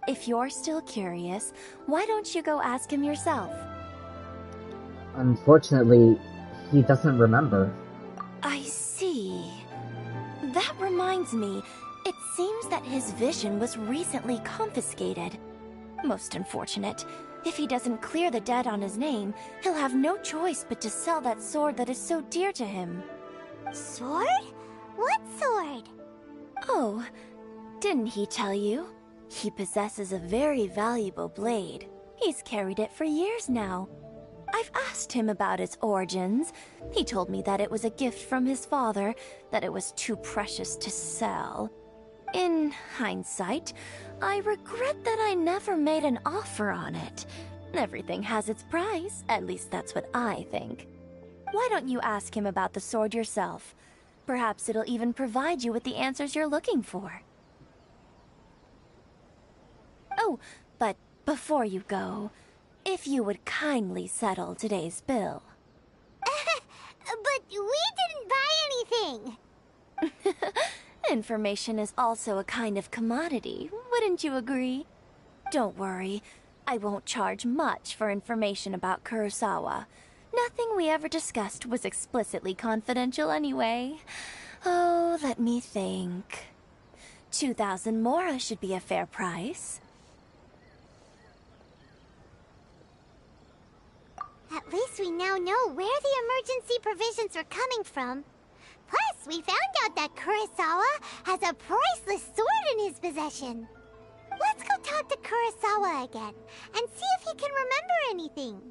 If you're still curious, why don't you go ask him yourself? Unfortunately, he doesn't remember. I see. That reminds me, it seems that his vision was recently confiscated. Most unfortunate. If he doesn't clear the debt on his name, he'll have no choice but to sell that sword that is so dear to him. Sword? What sword? Oh, didn't he tell you? He possesses a very valuable blade. He's carried it for years now. I've asked him about its origins. He told me that it was a gift from his father, that it was too precious to sell. In hindsight, I regret that I never made an offer on it. Everything has its price, at least that's what I think. Why don't you ask him about the sword yourself? Perhaps it'll even provide you with the answers you're looking for. Oh, but before you go, if you would kindly settle today's bill. But we didn't buy anything! Information is also a kind of commodity, wouldn't you agree? Don't worry, I won't charge much for information about Kurosawa. Nothing we ever discussed was explicitly confidential anyway. Oh, let me think. 2,000 mora should be a fair price. At least we now know where the emergency provisions were coming from. Plus, we found out that Kurosawa has a priceless sword in his possession. Let's go talk to Kurosawa again and see if he can remember anything.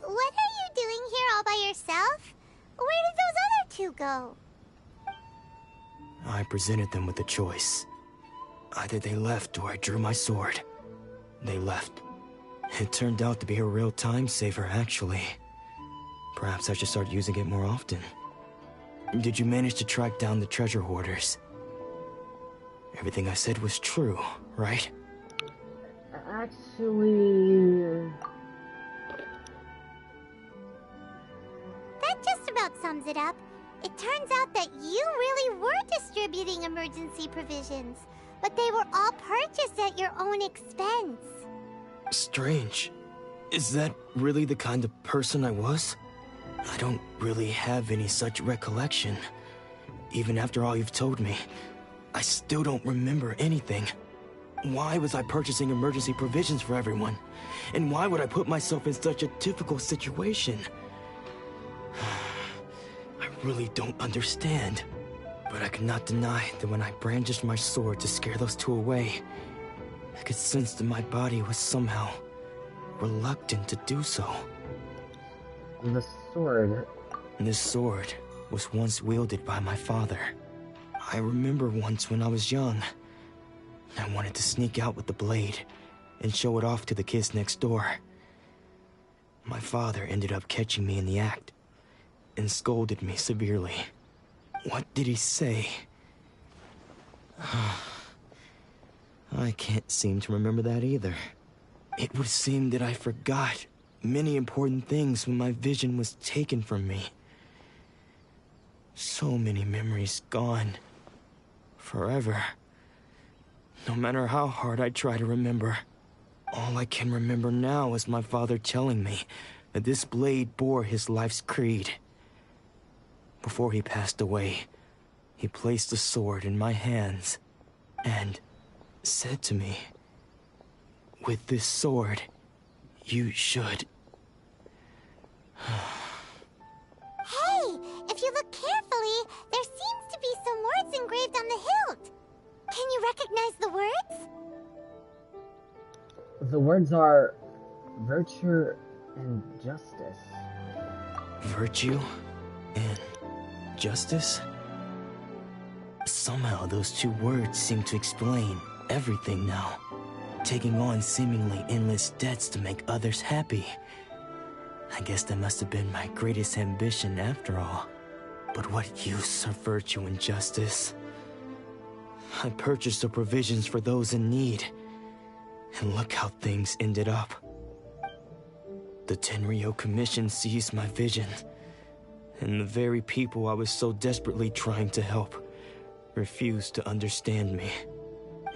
What are you doing here all by yourself? Where did those other two go? I presented them with a choice. Either they left or I drew my sword. They left. It turned out to be a real time saver, actually. Perhaps I should start using it more often. Did you manage to track down the treasure hoarders? Everything I said was true, right? Actually... That just about sums it up. It turns out that you really were distributing emergency provisions, but they were all purchased at your own expense. Strange. Is that really the kind of person I was? I don't really have any such recollection. Even after all you've told me, I still don't remember anything. Why was I purchasing emergency provisions for everyone? And why would I put myself in such a difficult situation? I really don't understand. But I cannot deny that when I brandished my sword to scare those two away, I could sense that my body was somehow reluctant to do so. The sword. This sword was once wielded by my father. I remember once when I was young, I wanted to sneak out with the blade and show it off to the kids next door. My father ended up catching me in the act and scolded me severely. What did he say? I can't seem to remember that either. It would seem that I forgot many important things when my vision was taken from me. So many memories gone. Forever. No matter how hard I try to remember, all I can remember now is my father telling me that this blade bore his life's creed. Before he passed away, he placed the sword in my hands and said to me, "With this sword, you should..." Hey, if you look carefully, there seems to be some words engraved on the hilt. Can you recognize the words? The words are virtue and justice. Virtue and justice? Somehow those two words seem to explain everything now. Taking on seemingly endless debts to make others happy. I guess that must have been my greatest ambition after all. But what use are virtue and justice? I purchased the provisions for those in need. And look how things ended up. The Tenryo Commission seized my vision. And the very people I was so desperately trying to help refused to understand me.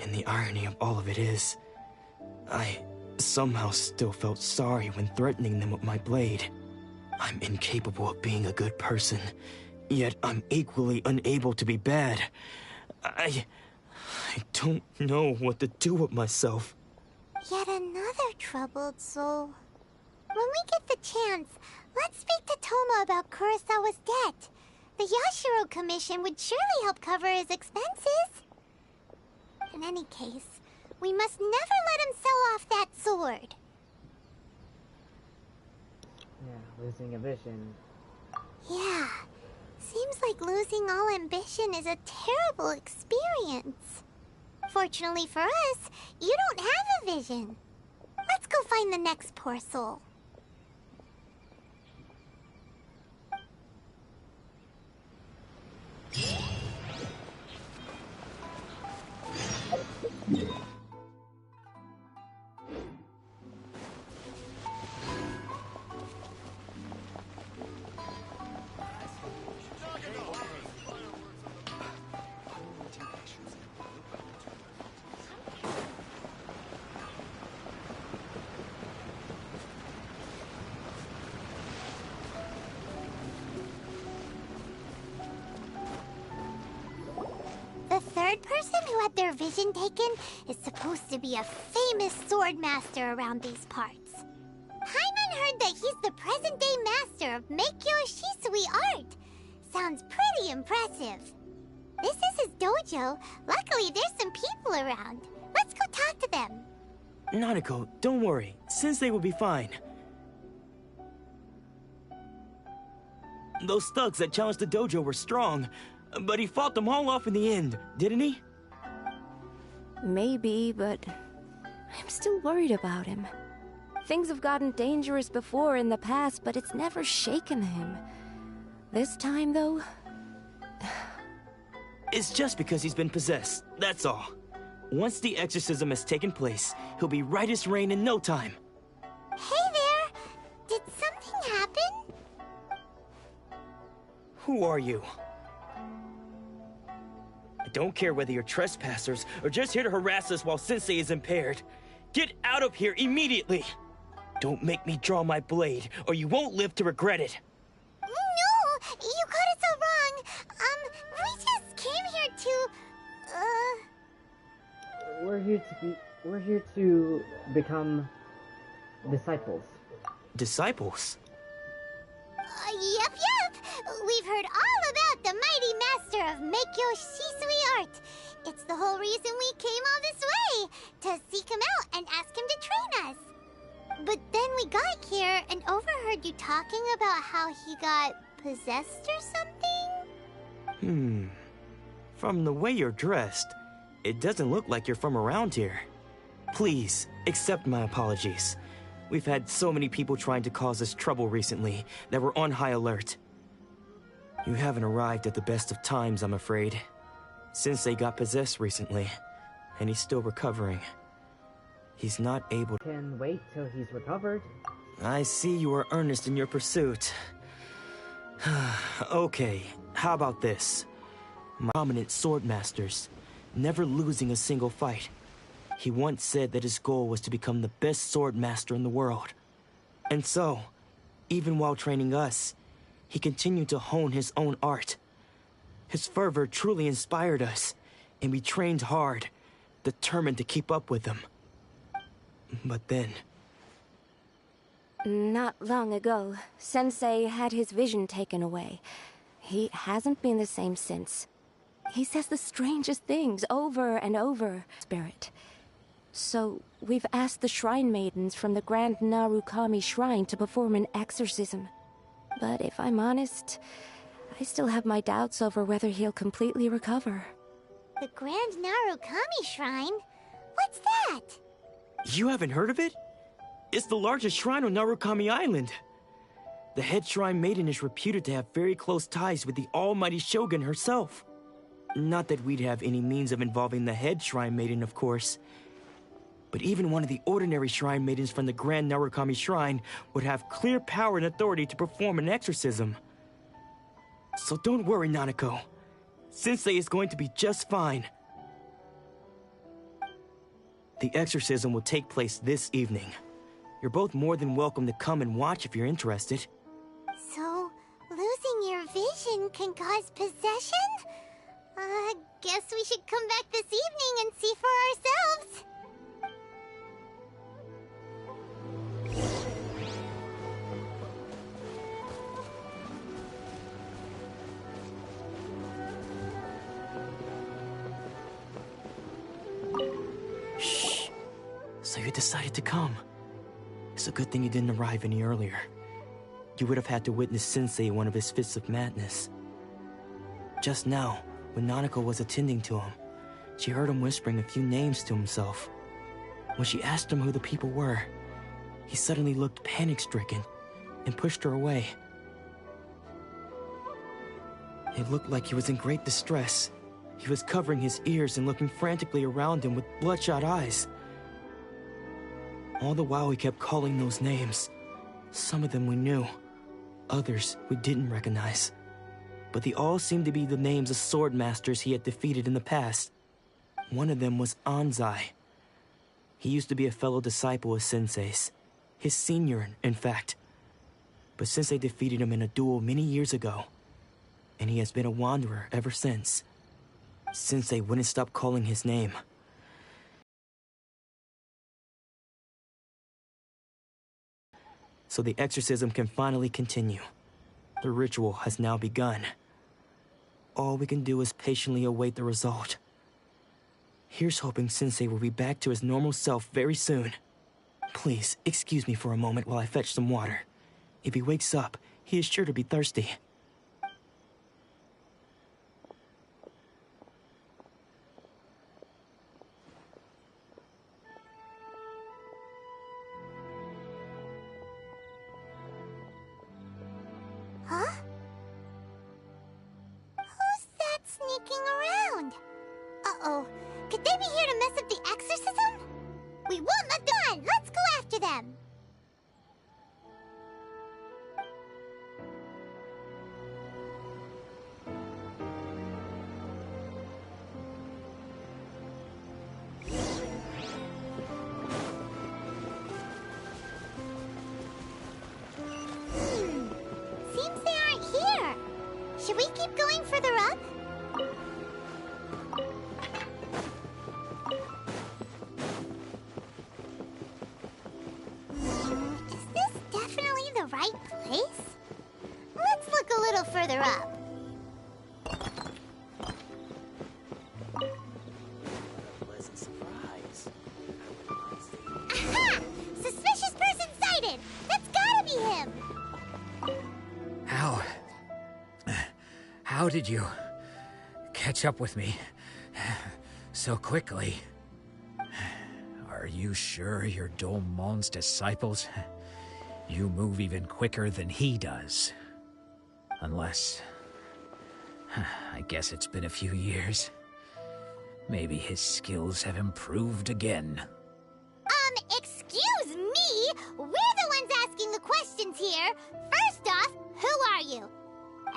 And the irony of all of it is, I somehow still felt sorry when threatening them with my blade. I'm incapable of being a good person, yet I'm equally unable to be bad. I don't know what to do with myself. Yet another troubled soul. When we get the chance, let's speak to Toma about Kurosawa's debt. The Yashiro Commission would surely help cover his expenses. In any case, we must never let him sell off that sword. Yeah, losing a vision. Yeah, seems like losing all ambition is a terrible experience. Fortunately for us, you don't have a vision. Let's go find the next poor soul. The third person who had their vision taken is supposed to be a famous sword master around these parts. Hyman heard that he's the present-day master of Meikyo Shisui art. Sounds pretty impressive. This is his dojo. Luckily, there's some people around. Let's go talk to them. Nanako, don't worry. Sensei will be fine. Those thugs that challenged the dojo were strong, but he fought them all off in the end, didn't he? Maybe, but I'm still worried about him. Things have gotten dangerous before in the past, but it's never shaken him. This time, though... It's just because he's been possessed, that's all. Once the exorcism has taken place, he'll be right as rain in no time. Hey there! Did something happen? Who are you? I don't care whether you're trespassers or just here to harass us while Sensei is impaired. Get out of here immediately! Don't make me draw my blade, or you won't live to regret it. No! You got it so wrong! We just came here to... We're here to become disciples. Disciples? Yep. We've heard all about the mighty master of Meikyo Shisui art. It's the whole reason we came all this way, to seek him out and ask him to train us. But then we got here and overheard you talking about how he got possessed or something? From the way you're dressed, it doesn't look like you're from around here. Please, accept my apologies. We've had so many people trying to cause us trouble recently that we're on high alert. You haven't arrived at the best of times, I'm afraid. Sensei got possessed recently, and he's still recovering. He's not able to... Can wait till he's recovered. I see you are earnest in your pursuit. Okay, how about this? My prominent sword masters, never losing a single fight. He once said that his goal was to become the best sword master in the world. And so, even while training us, he continued to hone his own art. His fervor truly inspired us, and we trained hard, determined to keep up with him. But then... Not long ago, Sensei had his vision taken away. He hasn't been the same since. He says the strangest things over and over, Spirit. So, we've asked the Shrine Maidens from the Grand Narukami Shrine to perform an exorcism. But if I'm honest, I still have my doubts over whether he'll completely recover. The Grand Narukami Shrine? What's that? You haven't heard of it? It's the largest shrine on Narukami Island. The head shrine maiden is reputed to have very close ties with the almighty Shogun herself. Not that we'd have any means of involving the head shrine maiden, of course. But even one of the ordinary shrine maidens from the Grand Narukami Shrine would have clear power and authority to perform an exorcism. So don't worry, Nanako. Sensei is going to be just fine. The exorcism will take place this evening. You're both more than welcome to come and watch if you're interested. So, losing your vision can cause possession? Guess we should come back this evening and see for ourselves. Shh. So you decided to come. It's a good thing you didn't arrive any earlier. You would have had to witness Sensei in one of his fits of madness. Just now, when Nanako was attending to him, she heard him whispering a few names to himself. When she asked him who the people were, he suddenly looked panic-stricken and pushed her away. It looked like he was in great distress. He was covering his ears and looking frantically around him with bloodshot eyes. All the while he kept calling those names. Some of them we knew, others we didn't recognize. But they all seemed to be the names of sword masters he had defeated in the past. One of them was Anzai. He used to be a fellow disciple of Sensei's. His senior, in fact. But Sensei defeated him in a duel many years ago, and he has been a wanderer ever since. Sensei wouldn't stop calling his name. So the exorcism can finally continue. The ritual has now begun. All we can do is patiently await the result. Here's hoping Sensei will be back to his normal self very soon. Please, excuse me for a moment while I fetch some water. If he wakes up, he is sure to be thirsty. sneaking around. Uh-oh. Could they be here to mess up the exorcism? We won't let them on! Let's go after them! Seems they aren't here. Should we keep going further up? Is this definitely the right place? Let's look a little further up. Pleasant surprise. Aha! Suspicious person sighted! That's gotta be him! How did you catch up with me so quickly? Are you sure you're Domon's disciples? You move even quicker than he does. Unless... I guess it's been a few years. Maybe his skills have improved again. Excuse me? We're the ones asking the questions here. First off, who are you?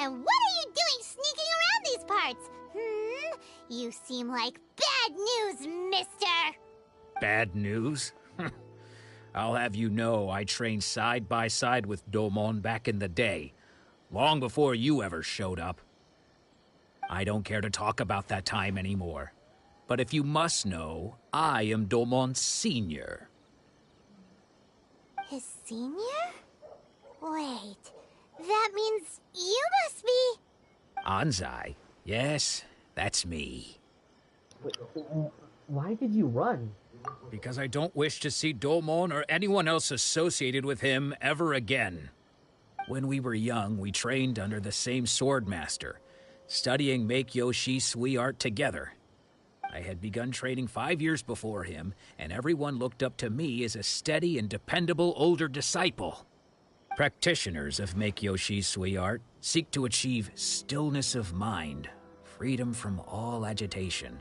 And what are you doing sneaking around these parts? You seem like bad news, mister! Bad news? I'll have you know I trained side by side with Domon back in the day, long before you ever showed up. I don't care to talk about that time anymore. But if you must know, I am Domon's senior. His senior? Wait, that means you must be... Anzai? Yes, that's me. Wait, why did you run? Because I don't wish to see Domon or anyone else associated with him ever again. When we were young, we trained under the same swordmaster, studying Make-Yoshi Sui art together. I had begun training 5 years before him, and everyone looked up to me as a steady and dependable older disciple. Practitioners of Make-Yoshi Sui art seek to achieve stillness of mind, freedom from all agitation.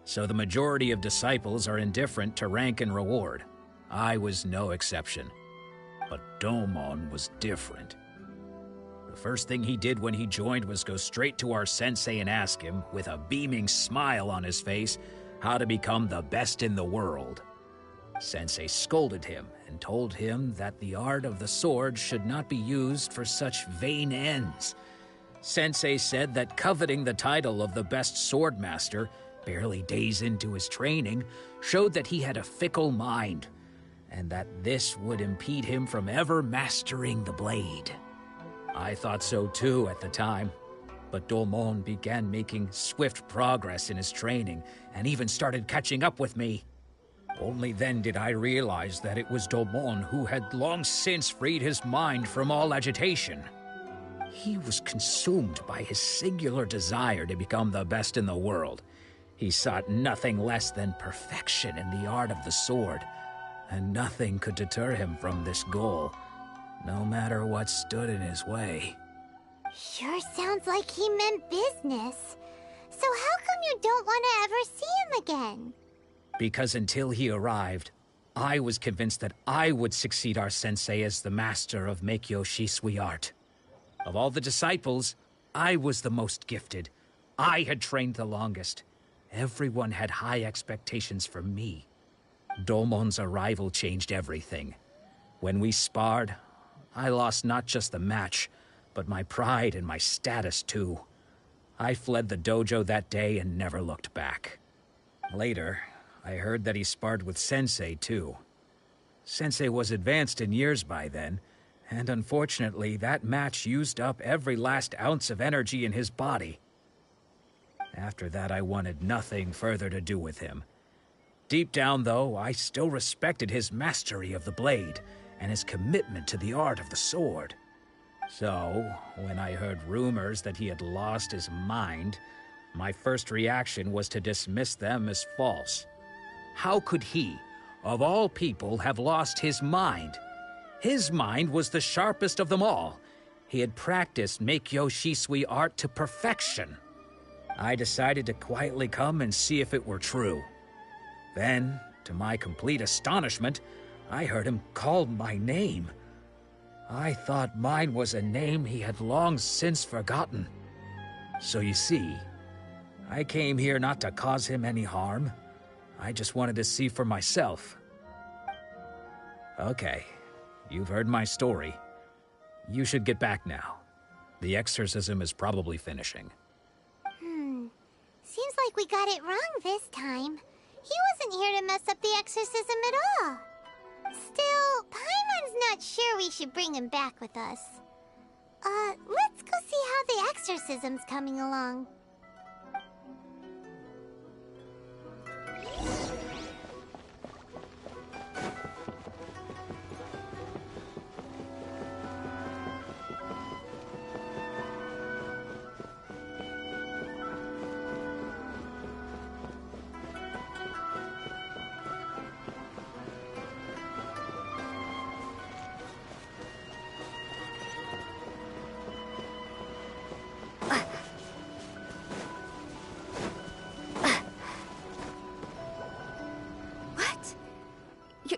So the majority of disciples are indifferent to rank and reward. I was no exception. But Domon was different. The first thing he did when he joined was go straight to our sensei and ask him, with a beaming smile on his face, how to become the best in the world. Sensei scolded him and told him that the art of the sword should not be used for such vain ends. Sensei said that coveting the title of the best swordmaster, barely days into his training, showed that he had a fickle mind, and that this would impede him from ever mastering the blade. I thought so too at the time, but Domon began making swift progress in his training and even started catching up with me. Only then did I realize that it was Domon who had long since freed his mind from all agitation. He was consumed by his singular desire to become the best in the world. He sought nothing less than perfection in the art of the sword, and nothing could deter him from this goal, no matter what stood in his way. Sure sounds like he meant business. So how come you don't want to ever see him again? Because until he arrived, I was convinced that I would succeed our sensei as the master of Make-Yoshi Sui art. Of all the disciples, I was the most gifted. I had trained the longest. Everyone had high expectations for me. Domon's arrival changed everything. When we sparred, I lost not just the match, but my pride and my status too. I fled the dojo that day and never looked back. Later, I heard that he sparred with Sensei too. Sensei was advanced in years by then, and unfortunately that match used up every last ounce of energy in his body. After that, I wanted nothing further to do with him. Deep down, though, I still respected his mastery of the blade and his commitment to the art of the sword. So, when I heard rumors that he had lost his mind, my first reaction was to dismiss them as false. How could he, of all people, have lost his mind? His mind was the sharpest of them all. He had practiced Make-Yoshi Sui art to perfection. I decided to quietly come and see if it were true. Then, to my complete astonishment, I heard him call my name. I thought mine was a name he had long since forgotten. So you see, I came here not to cause him any harm. I just wanted to see for myself. Okay, you've heard my story. You should get back now. The exorcism is probably finishing. Seems like we got it wrong this time. He wasn't here to mess up the exorcism at all. Still, Paimon's not sure we should bring him back with us. Let's go see how the exorcism's coming along.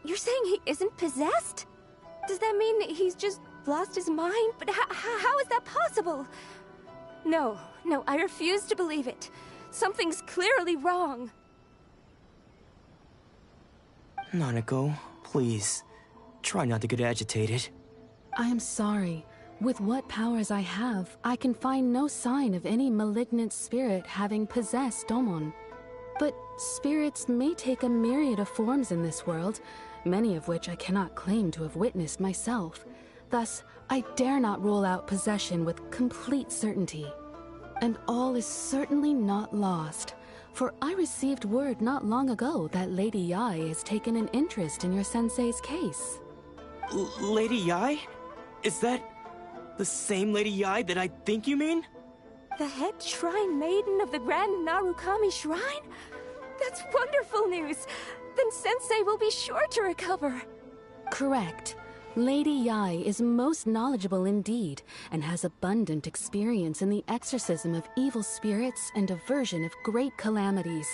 You're saying he isn't possessed? Does that mean that he's just lost his mind? But how is that possible? No, I refuse to believe it. Something's clearly wrong. Nanako, please, try not to get agitated. I am sorry. With what powers I have, I can find no sign of any malignant spirit having possessed Domon. But spirits may take a myriad of forms in this world, many of which I cannot claim to have witnessed myself. Thus, I dare not rule out possession with complete certainty. And all is certainly not lost, for I received word not long ago that Lady Yae has taken an interest in your sensei's case. Lady Yae? Is that the same Lady Yae that I think you mean? The head shrine maiden of the Grand Narukami Shrine? That's wonderful news! Then Sensei will be sure to recover. Correct. Lady Yae is most knowledgeable indeed, and has abundant experience in the exorcism of evil spirits and aversion of great calamities.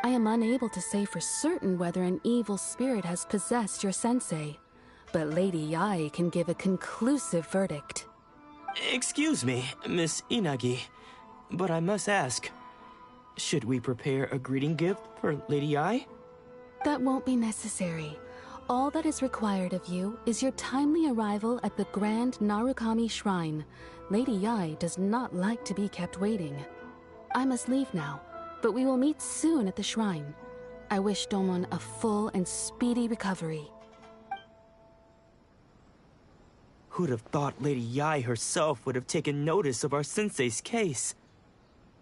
I am unable to say for certain whether an evil spirit has possessed your sensei, but Lady Yae can give a conclusive verdict. Excuse me, Miss Inagi, but I must ask, should we prepare a greeting gift for Lady Yae? That won't be necessary. All that is required of you is your timely arrival at the Grand Narukami Shrine. Lady Yae does not like to be kept waiting. I must leave now, but we will meet soon at the shrine. I wish Domon a full and speedy recovery. Who'd have thought Lady Yae herself would have taken notice of our sensei's case?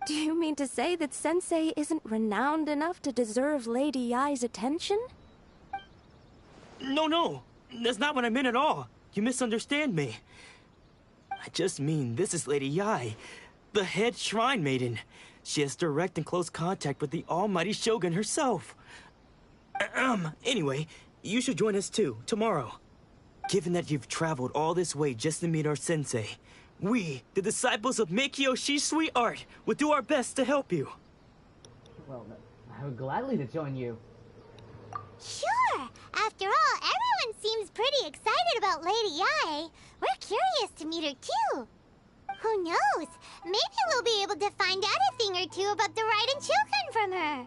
Do you mean to say that Sensei isn't renowned enough to deserve Lady Yae's attention? No, that's not what I meant at all. You misunderstand me. I just mean this is Lady Yae, the head shrine maiden. She has direct and close contact with the almighty Shogun herself. Anyway, you should join us too, tomorrow. Given that you've traveled all this way just to meet our sensei, we, the disciples of Meikyo-shi's sweet art, will do our best to help you. Well, I would gladly to join you. Sure! After all, everyone seems pretty excited about Lady Yae. We're curious to meet her too. Who knows? Maybe we'll be able to find out a thing or two about the Raiden Shogun from her.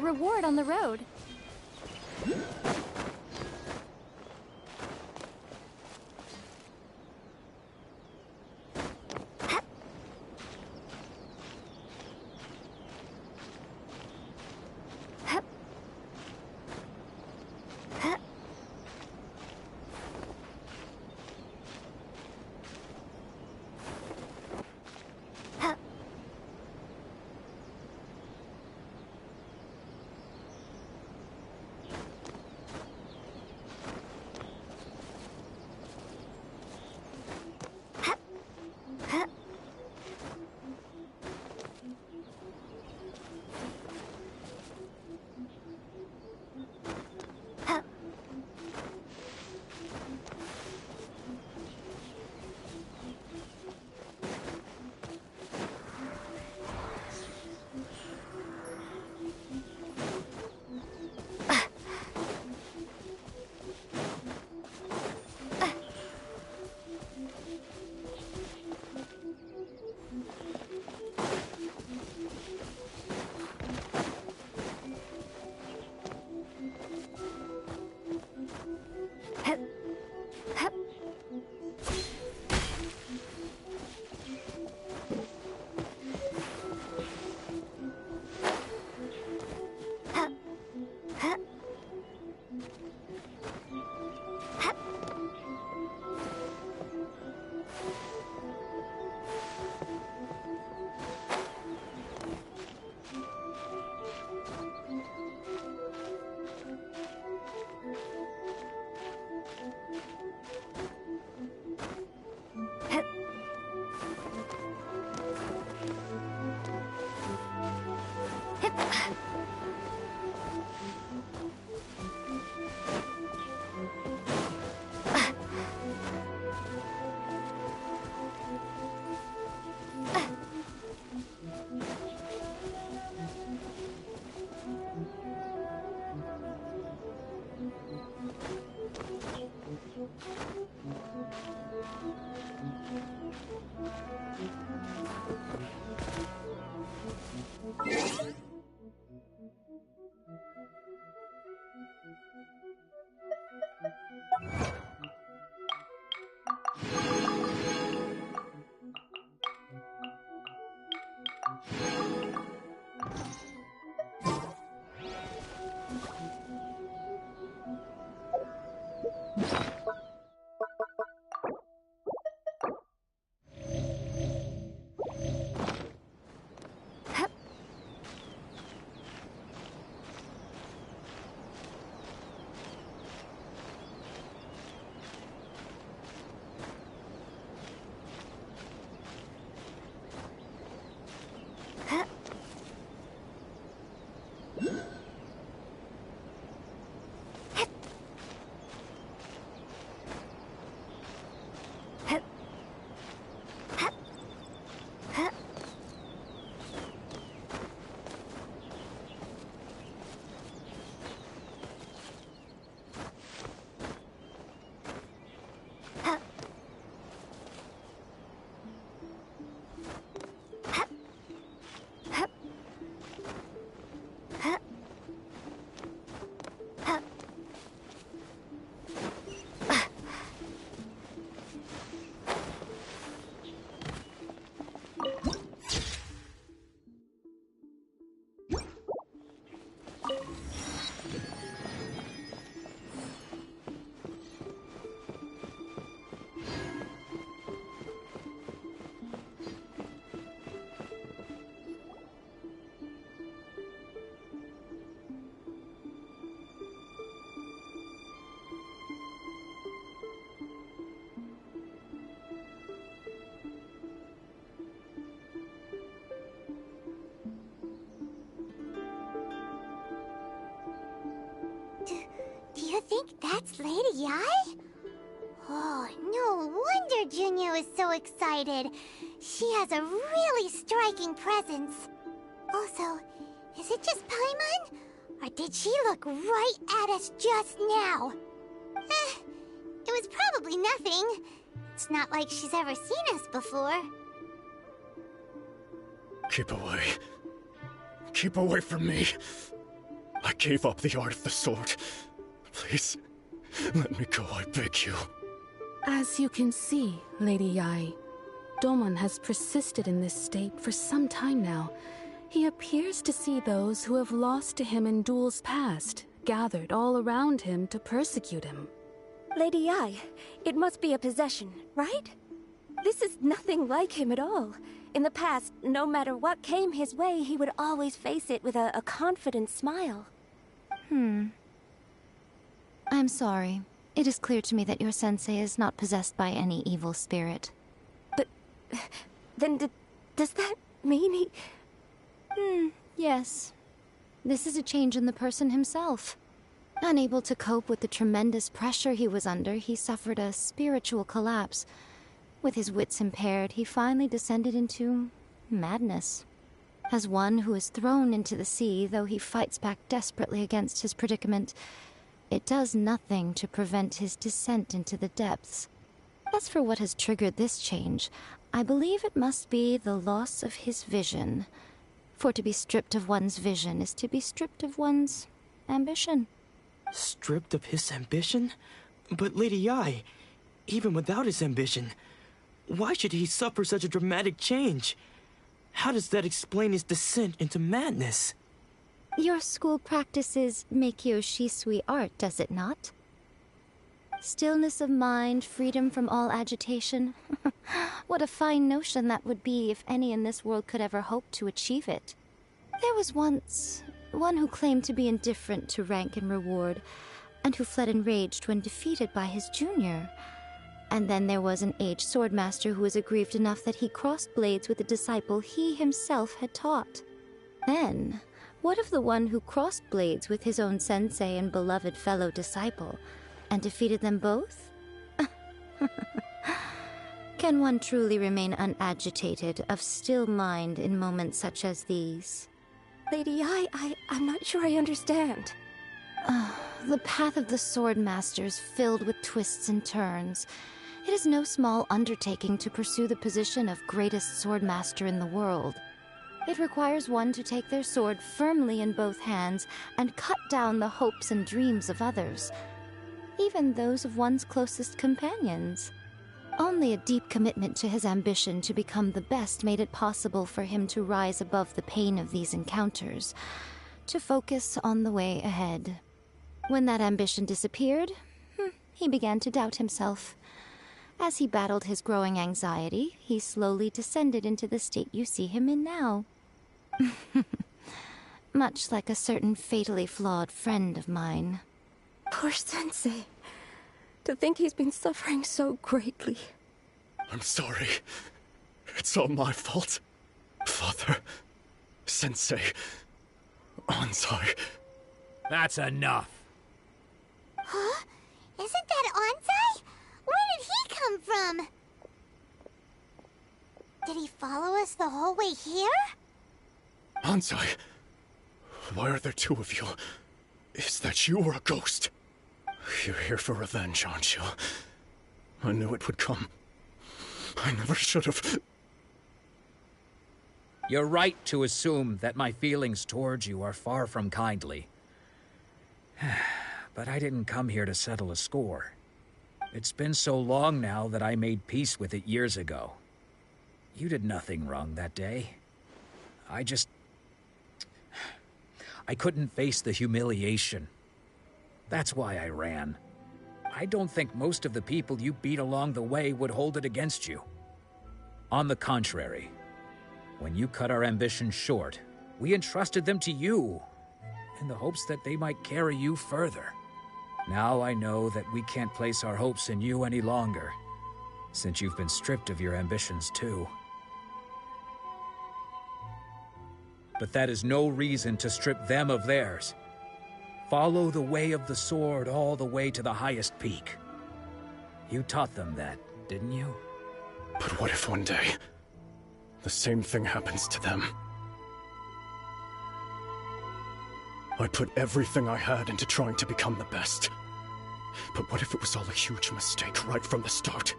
reward on the road. Do you think that's Lady Yae? Oh, no wonder Junya was so excited. She has a really striking presence. Also, is it just Paimon? Or did she look right at us just now? It was probably nothing. It's not like she's ever seen us before. Keep away. Keep away from me. I gave up the art of the sword. Please, let me go, I beg you. As you can see, Lady Yai, Domon has persisted in this state for some time now. He appears to see those who have lost to him in duels past, gathered all around him to persecute him. Lady Yai, it must be a possession, right? This is nothing like him at all. In the past, no matter what came his way, he would always face it with a confident smile. I'm sorry. It is clear to me that your sensei is not possessed by any evil spirit. But then does that mean he... Yes. This is a change in the person himself. Unable to cope with the tremendous pressure he was under, he suffered a spiritual collapse. With his wits impaired, he finally descended into madness. As one who is thrown into the sea, though he fights back desperately against his predicament, it does nothing to prevent his descent into the depths. As for what has triggered this change, I believe it must be the loss of his vision. For to be stripped of one's vision is to be stripped of one's ambition. Stripped of his ambition? But Lady Yai, even without his ambition, why should he suffer such a dramatic change? How does that explain his descent into madness? Your school practices Meikyo Shisui art, does it not? Stillness of mind, freedom from all agitation. What a fine notion that would be if any in this world could ever hope to achieve it. There was once one who claimed to be indifferent to rank and reward, and who fled enraged when defeated by his junior. And then there was an aged swordmaster who was aggrieved enough that he crossed blades with a disciple he himself had taught. Then, what of the one who crossed blades with his own sensei and beloved fellow disciple, and defeated them both? Can one truly remain unagitated, of still mind in moments such as these? Lady Yai, I'm not sure I understand. The path of the swordmaster is filled with twists and turns. It is no small undertaking to pursue the position of greatest swordmaster in the world. It requires one to take their sword firmly in both hands and cut down the hopes and dreams of others, even those of one's closest companions. Only a deep commitment to his ambition to become the best made it possible for him to rise above the pain of these encounters, to focus on the way ahead. When that ambition disappeared, he began to doubt himself. As he battled his growing anxiety, he slowly descended into the state you see him in now. Much like a certain fatally flawed friend of mine. Poor Sensei. To think he's been suffering so greatly. I'm sorry. It's all my fault. Father, Sensei, Ansai. That's enough. Huh? Isn't that Ansai? Where did he come from? Did he follow us the whole way here? Ansai, why are there two of you? Is that you or a ghost? You're here for revenge, aren't you? I knew it would come. I never should have. You're right to assume that my feelings towards you are far from kindly. But I didn't come here to settle a score. It's been so long now that I made peace with it years ago. You did nothing wrong that day. I couldn't face the humiliation. That's why I ran. I don't think most of the people you beat along the way would hold it against you. On the contrary, when you cut our ambitions short, we entrusted them to you, in the hopes that they might carry you further. Now I know that we can't place our hopes in you any longer, since you've been stripped of your ambitions too. But that is no reason to strip them of theirs. Follow the way of the sword all the way to the highest peak. You taught them that, didn't you? But what if one day, the same thing happens to them? I put everything I had into trying to become the best. But what if it was all a huge mistake right from the start?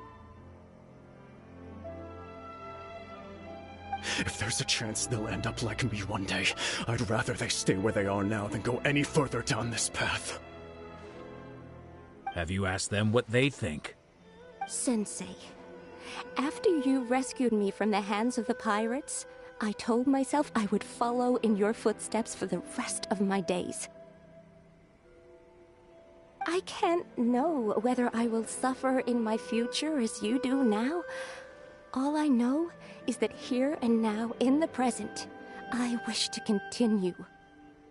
If there's a chance they'll end up like me one day, I'd rather they stay where they are now than go any further down this path. Have you asked them what they think? Sensei, after you rescued me from the hands of the pirates, I told myself I would follow in your footsteps for the rest of my days. I can't know whether I will suffer in my future as you do now. All I know is that here and now, in the present, I wish to continue.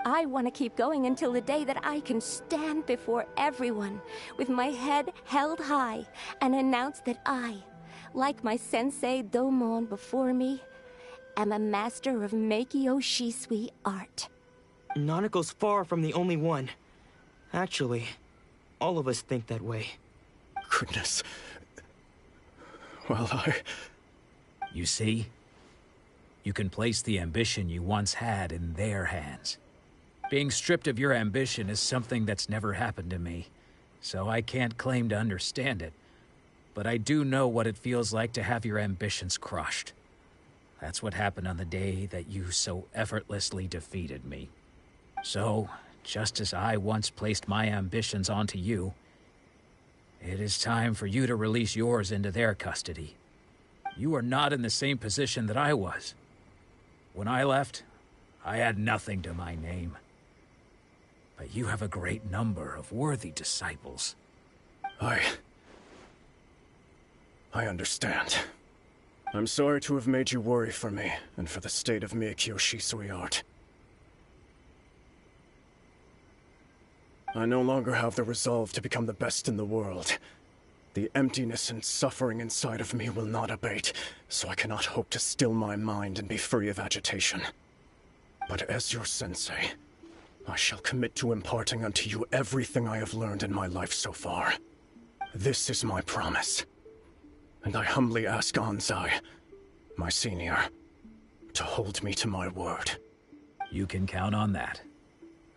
I want to keep going until the day that I can stand before everyone with my head held high and announce that I, like my sensei Domon before me, am a master of Meikyo Shisui art. Nanako's far from the only one. Actually, all of us think that way. Goodness. Well, You see? You can place the ambition you once had in their hands. Being stripped of your ambition is something that's never happened to me, so I can't claim to understand it. But I do know what it feels like to have your ambitions crushed. That's what happened on the day that you so effortlessly defeated me. So, just as I once placed my ambitions onto you, it is time for you to release yours into their custody. You are not in the same position that I was. When I left, I had nothing to my name. But you have a great number of worthy disciples. I understand. I'm sorry to have made you worry for me, and for the state of Meikyo Shisui art. I no longer have the resolve to become the best in the world. The emptiness and suffering inside of me will not abate, so I cannot hope to still my mind and be free of agitation. But as your sensei, I shall commit to imparting unto you everything I have learned in my life so far. This is my promise. And I humbly ask Anzai, my senior, to hold me to my word. You can count on that.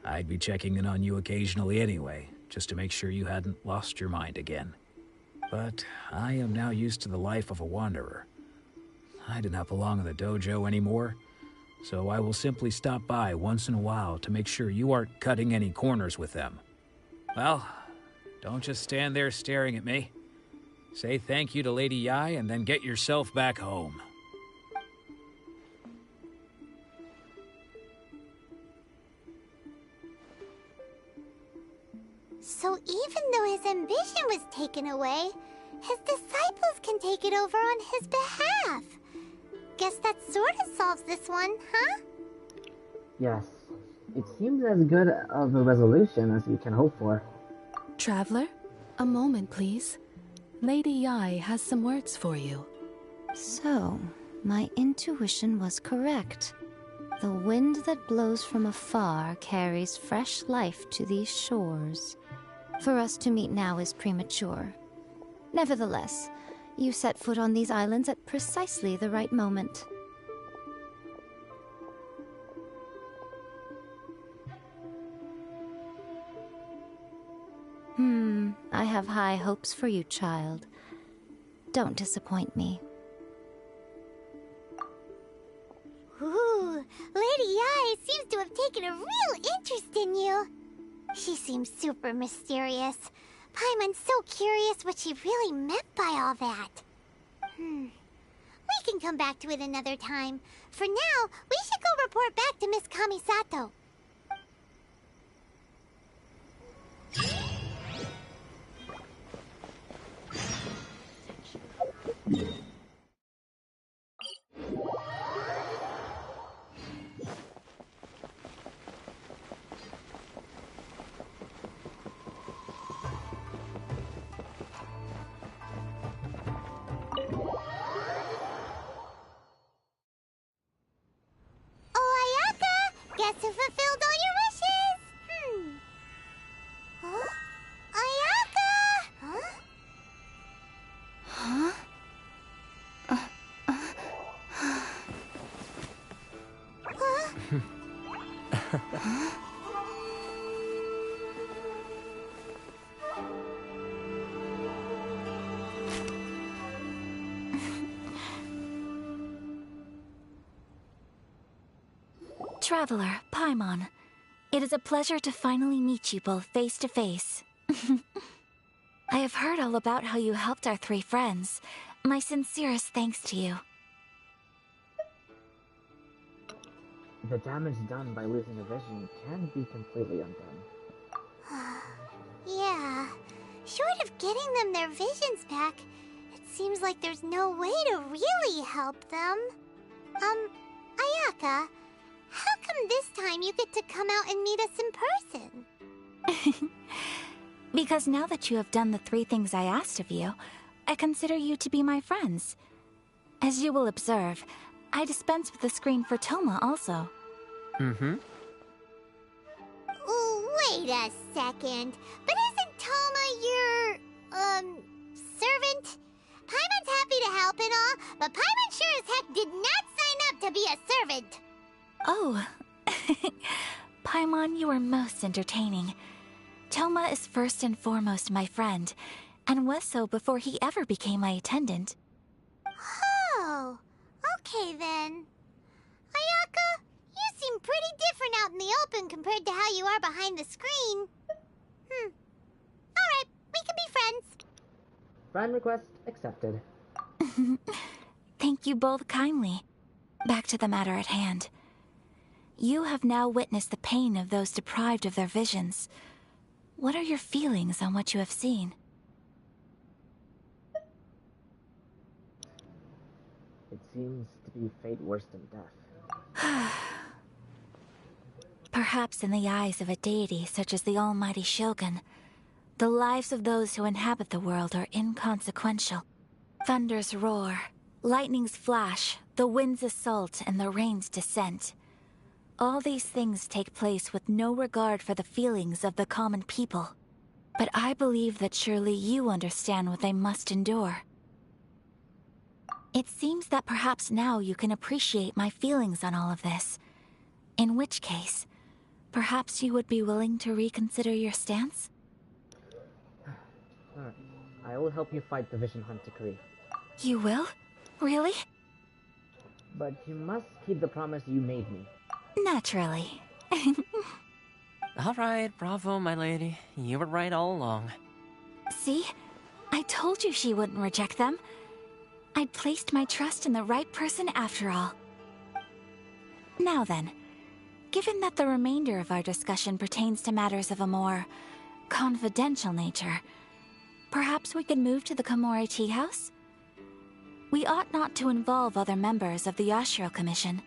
I'd be checking in on you occasionally anyway, just to make sure you hadn't lost your mind again. But I am now used to the life of a wanderer. I do not belong in the dojo anymore, so I will simply stop by once in a while to make sure you aren't cutting any corners with them. Well, don't just stand there staring at me. Say thank you to Lady Yai and then get yourself back home. So even though his ambition was taken away, his disciples can take it over on his behalf. Guess that sort of solves this one, huh? Yes. It seems as good of a resolution as we can hope for. Traveler, a moment, please. Lady Yai has some words for you. So, my intuition was correct. The wind that blows from afar carries fresh life to these shores. For us to meet now is premature. Nevertheless, you set foot on these islands at precisely the right moment. I have high hopes for you, child. Don't disappoint me. Ooh, Lady Yai seems to have taken a real interest in you. She seems super mysterious. Paimon's so curious what she really meant by all that. We can come back to it another time. For now, we should go report back to Miss Kamisato. Guess who fulfilled all your wishes? Huh? Ayaka! Huh? Traveler, Paimon. It is a pleasure to finally meet you both face to face. I have heard all about how you helped our 3 friends. My sincerest thanks to you. The damage done by losing a vision can be completely undone. Yeah. Short of getting them their visions back, it seems like there's no way to really help them. Ayaka, how come this time you get to come out and meet us in person? Because now that you have done the 3 things I asked of you, I consider you to be my friends. As you will observe, I dispense with the screen for Toma also. Mm-hmm. Wait a second. But isn't Toma your, servant? Paimon's happy to help and all, but Paimon sure as heck did not sign up to be a servant. Oh. Paimon, you are most entertaining. Toma is first and foremost my friend, and was so before he ever became my attendant. Oh, okay then. Ayaka, you seem pretty different out in the open compared to how you are behind the screen. Alright, we can be friends. Friend request accepted. Thank you both kindly. Back to the matter at hand. You have now witnessed the pain of those deprived of their visions. What are your feelings on what you have seen? It seems to be fate worse than death. Perhaps in the eyes of a deity such as the almighty Shogun, the lives of those who inhabit the world are inconsequential. Thunders roar, lightnings flash, the winds assault, and the rains descent. All these things take place with no regard for the feelings of the common people. But I believe that surely you understand what they must endure. It seems that perhaps now you can appreciate my feelings on all of this. In which case, perhaps you would be willing to reconsider your stance? I will help you fight the Vision Hunt decree. You will? Really? But you must keep the promise you made me. Naturally. Alright, bravo, my lady. You were right all along. See? I told you she wouldn't reject them. I'd placed my trust in the right person after all. Now then, given that the remainder of our discussion pertains to matters of a more confidential nature, perhaps we could move to the Komori Tea House? We ought not to involve other members of the Yashiro Commission.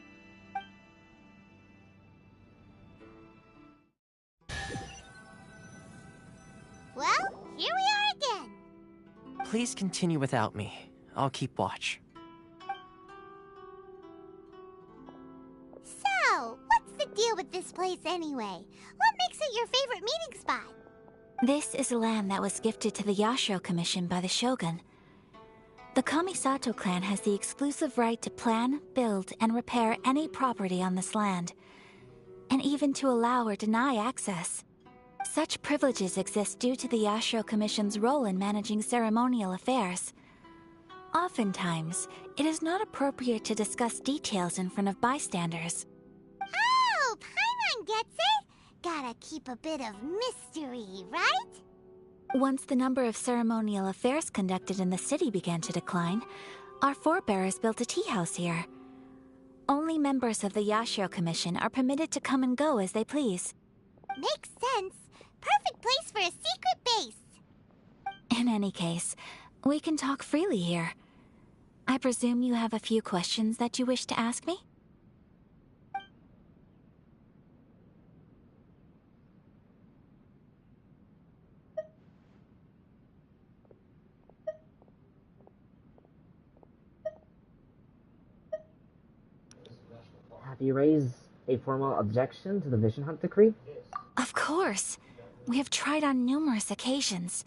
Well, here we are again. Please continue without me. I'll keep watch. So, what's the deal with this place anyway? What makes it your favorite meeting spot? This is land that was gifted to the Yashiro Commission by the Shogun. The Kamisato clan has the exclusive right to plan, build, and repair any property on this land, and even to allow or deny access. Such privileges exist due to the Yashiro Commission's role in managing ceremonial affairs. Oftentimes, it is not appropriate to discuss details in front of bystanders. Oh, Paimon gets it! Gotta keep a bit of mystery, right? Once the number of ceremonial affairs conducted in the city began to decline, our forebears built a tea house here. Only members of the Yashiro Commission are permitted to come and go as they please. Makes sense. Perfect place for a secret base. In any case, we can talk freely here. I presume you have a few questions that you wish to ask me? Have you raised a formal objection to the Vision Hunt decree? Of course. We have tried on numerous occasions.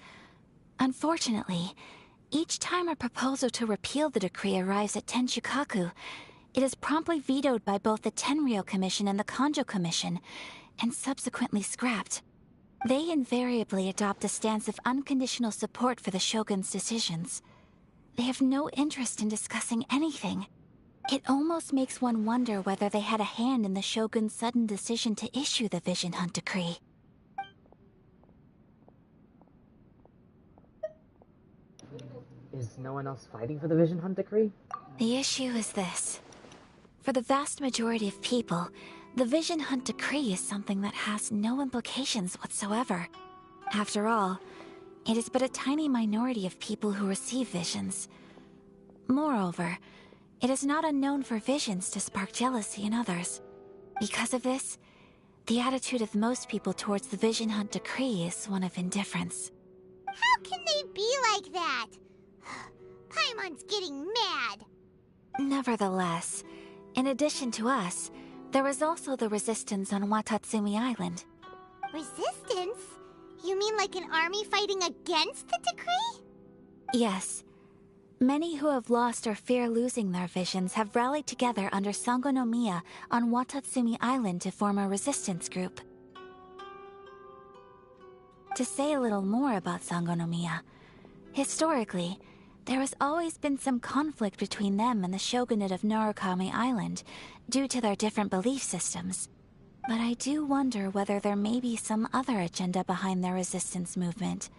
Unfortunately, each time a proposal to repeal the decree arrives at Tenshukaku, it is promptly vetoed by both the Tenryou Commission and the Kanjo Commission, and subsequently scrapped. They invariably adopt a stance of unconditional support for the Shogun's decisions. They have no interest in discussing anything. It almost makes one wonder whether they had a hand in the Shogun's sudden decision to issue the Vision Hunt Decree. Is no one else fighting for the Vision Hunt Decree? The issue is this. For the vast majority of people, the Vision Hunt Decree is something that has no implications whatsoever. After all, it is but a tiny minority of people who receive visions. Moreover, it is not unknown for visions to spark jealousy in others. Because of this, the attitude of most people towards the Vision Hunt Decree is one of indifference. How can they be like that? Paimon's getting mad. Nevertheless, in addition to us, there is also the resistance on Watatsumi Island. Resistance? You mean like an army fighting against the decree? Yes. Many who have lost or fear losing their visions have rallied together under Sangonomiya on Watatsumi Island to form a resistance group. To say a little more about Sangonomiya, historically, there has always been some conflict between them and the shogunate of Narukami Island due to their different belief systems. But I do wonder whether there may be some other agenda behind their resistance movement,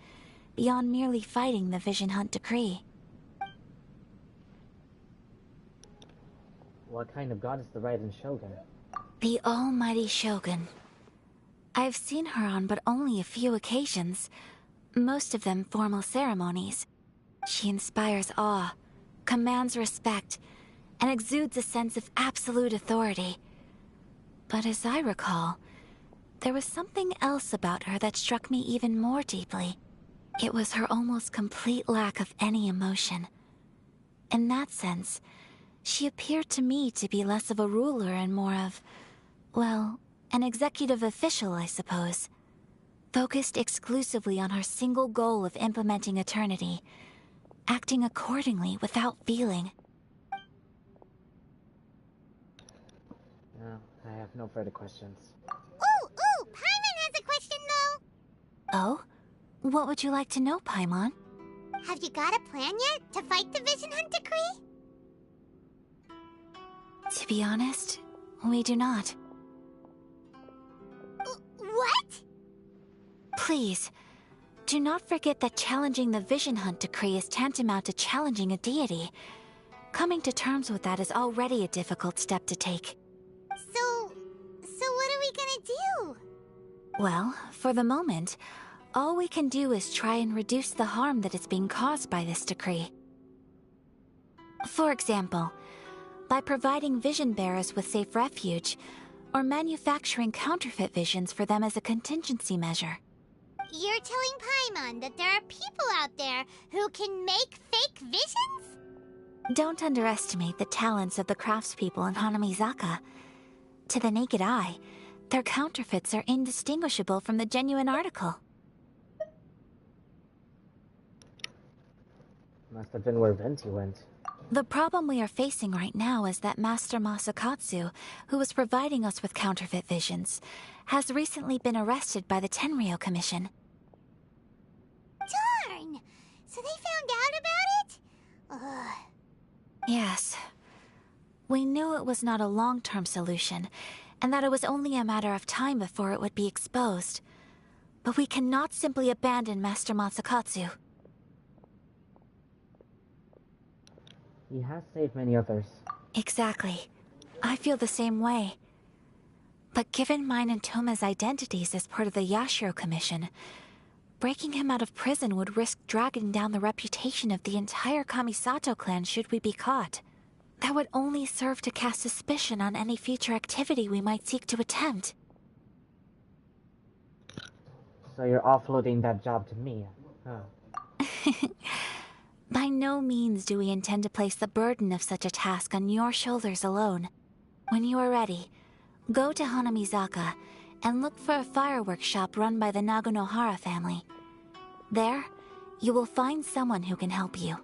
beyond merely fighting the Vision Hunt Decree. What kind of god is the Raiden Shogun? The Almighty Shogun. I've seen her on but only a few occasions, most of them formal ceremonies. She inspires awe, commands respect, and exudes a sense of absolute authority. But as I recall, there was something else about her that struck me even more deeply. It was her almost complete lack of any emotion. In that sense, she appeared to me to be less of a ruler and more of, well, an executive official, I suppose. Focused exclusively on her single goal of implementing eternity, acting accordingly without feeling. No, I have no further questions. Ooh, Paimon has a question though! Oh? What would you like to know, Paimon? Have you got a plan yet to fight the Vision Hunt Decree? To be honest, we do not. What? Please, do not forget that challenging the Vision Hunt Decree is tantamount to challenging a deity. Coming to terms with that is already a difficult step to take. So what are we gonna do? Well, for the moment, all we can do is try and reduce the harm that is being caused by this decree. For example, by providing vision bearers with safe refuge, or manufacturing counterfeit visions for them as a contingency measure. You're telling Paimon that there are people out there who can make fake visions? Don't underestimate the talents of the craftspeople in Hanamizaka. To the naked eye, their counterfeits are indistinguishable from the genuine article. Must have been where Venti went. The problem we are facing right now is that Master Masakatsu, who was providing us with counterfeit visions, has recently been arrested by the Tenryou Commission. Darn! So they found out about it? Ugh. Yes. We knew it was not a long-term solution, and that it was only a matter of time before it would be exposed. But we cannot simply abandon Master Masakatsu. He has saved many others. Exactly. I feel the same way. But given mine and Toma's identities as part of the Yashiro Commission, breaking him out of prison would risk dragging down the reputation of the entire Kamisato clan should we be caught. That would only serve to cast suspicion on any future activity we might seek to attempt. So you're offloading that job to me, huh? By no means do we intend to place the burden of such a task on your shoulders alone. When you are ready, go to Hanamizaka and look for a fireworks shop run by the Naganohara family. There, you will find someone who can help you.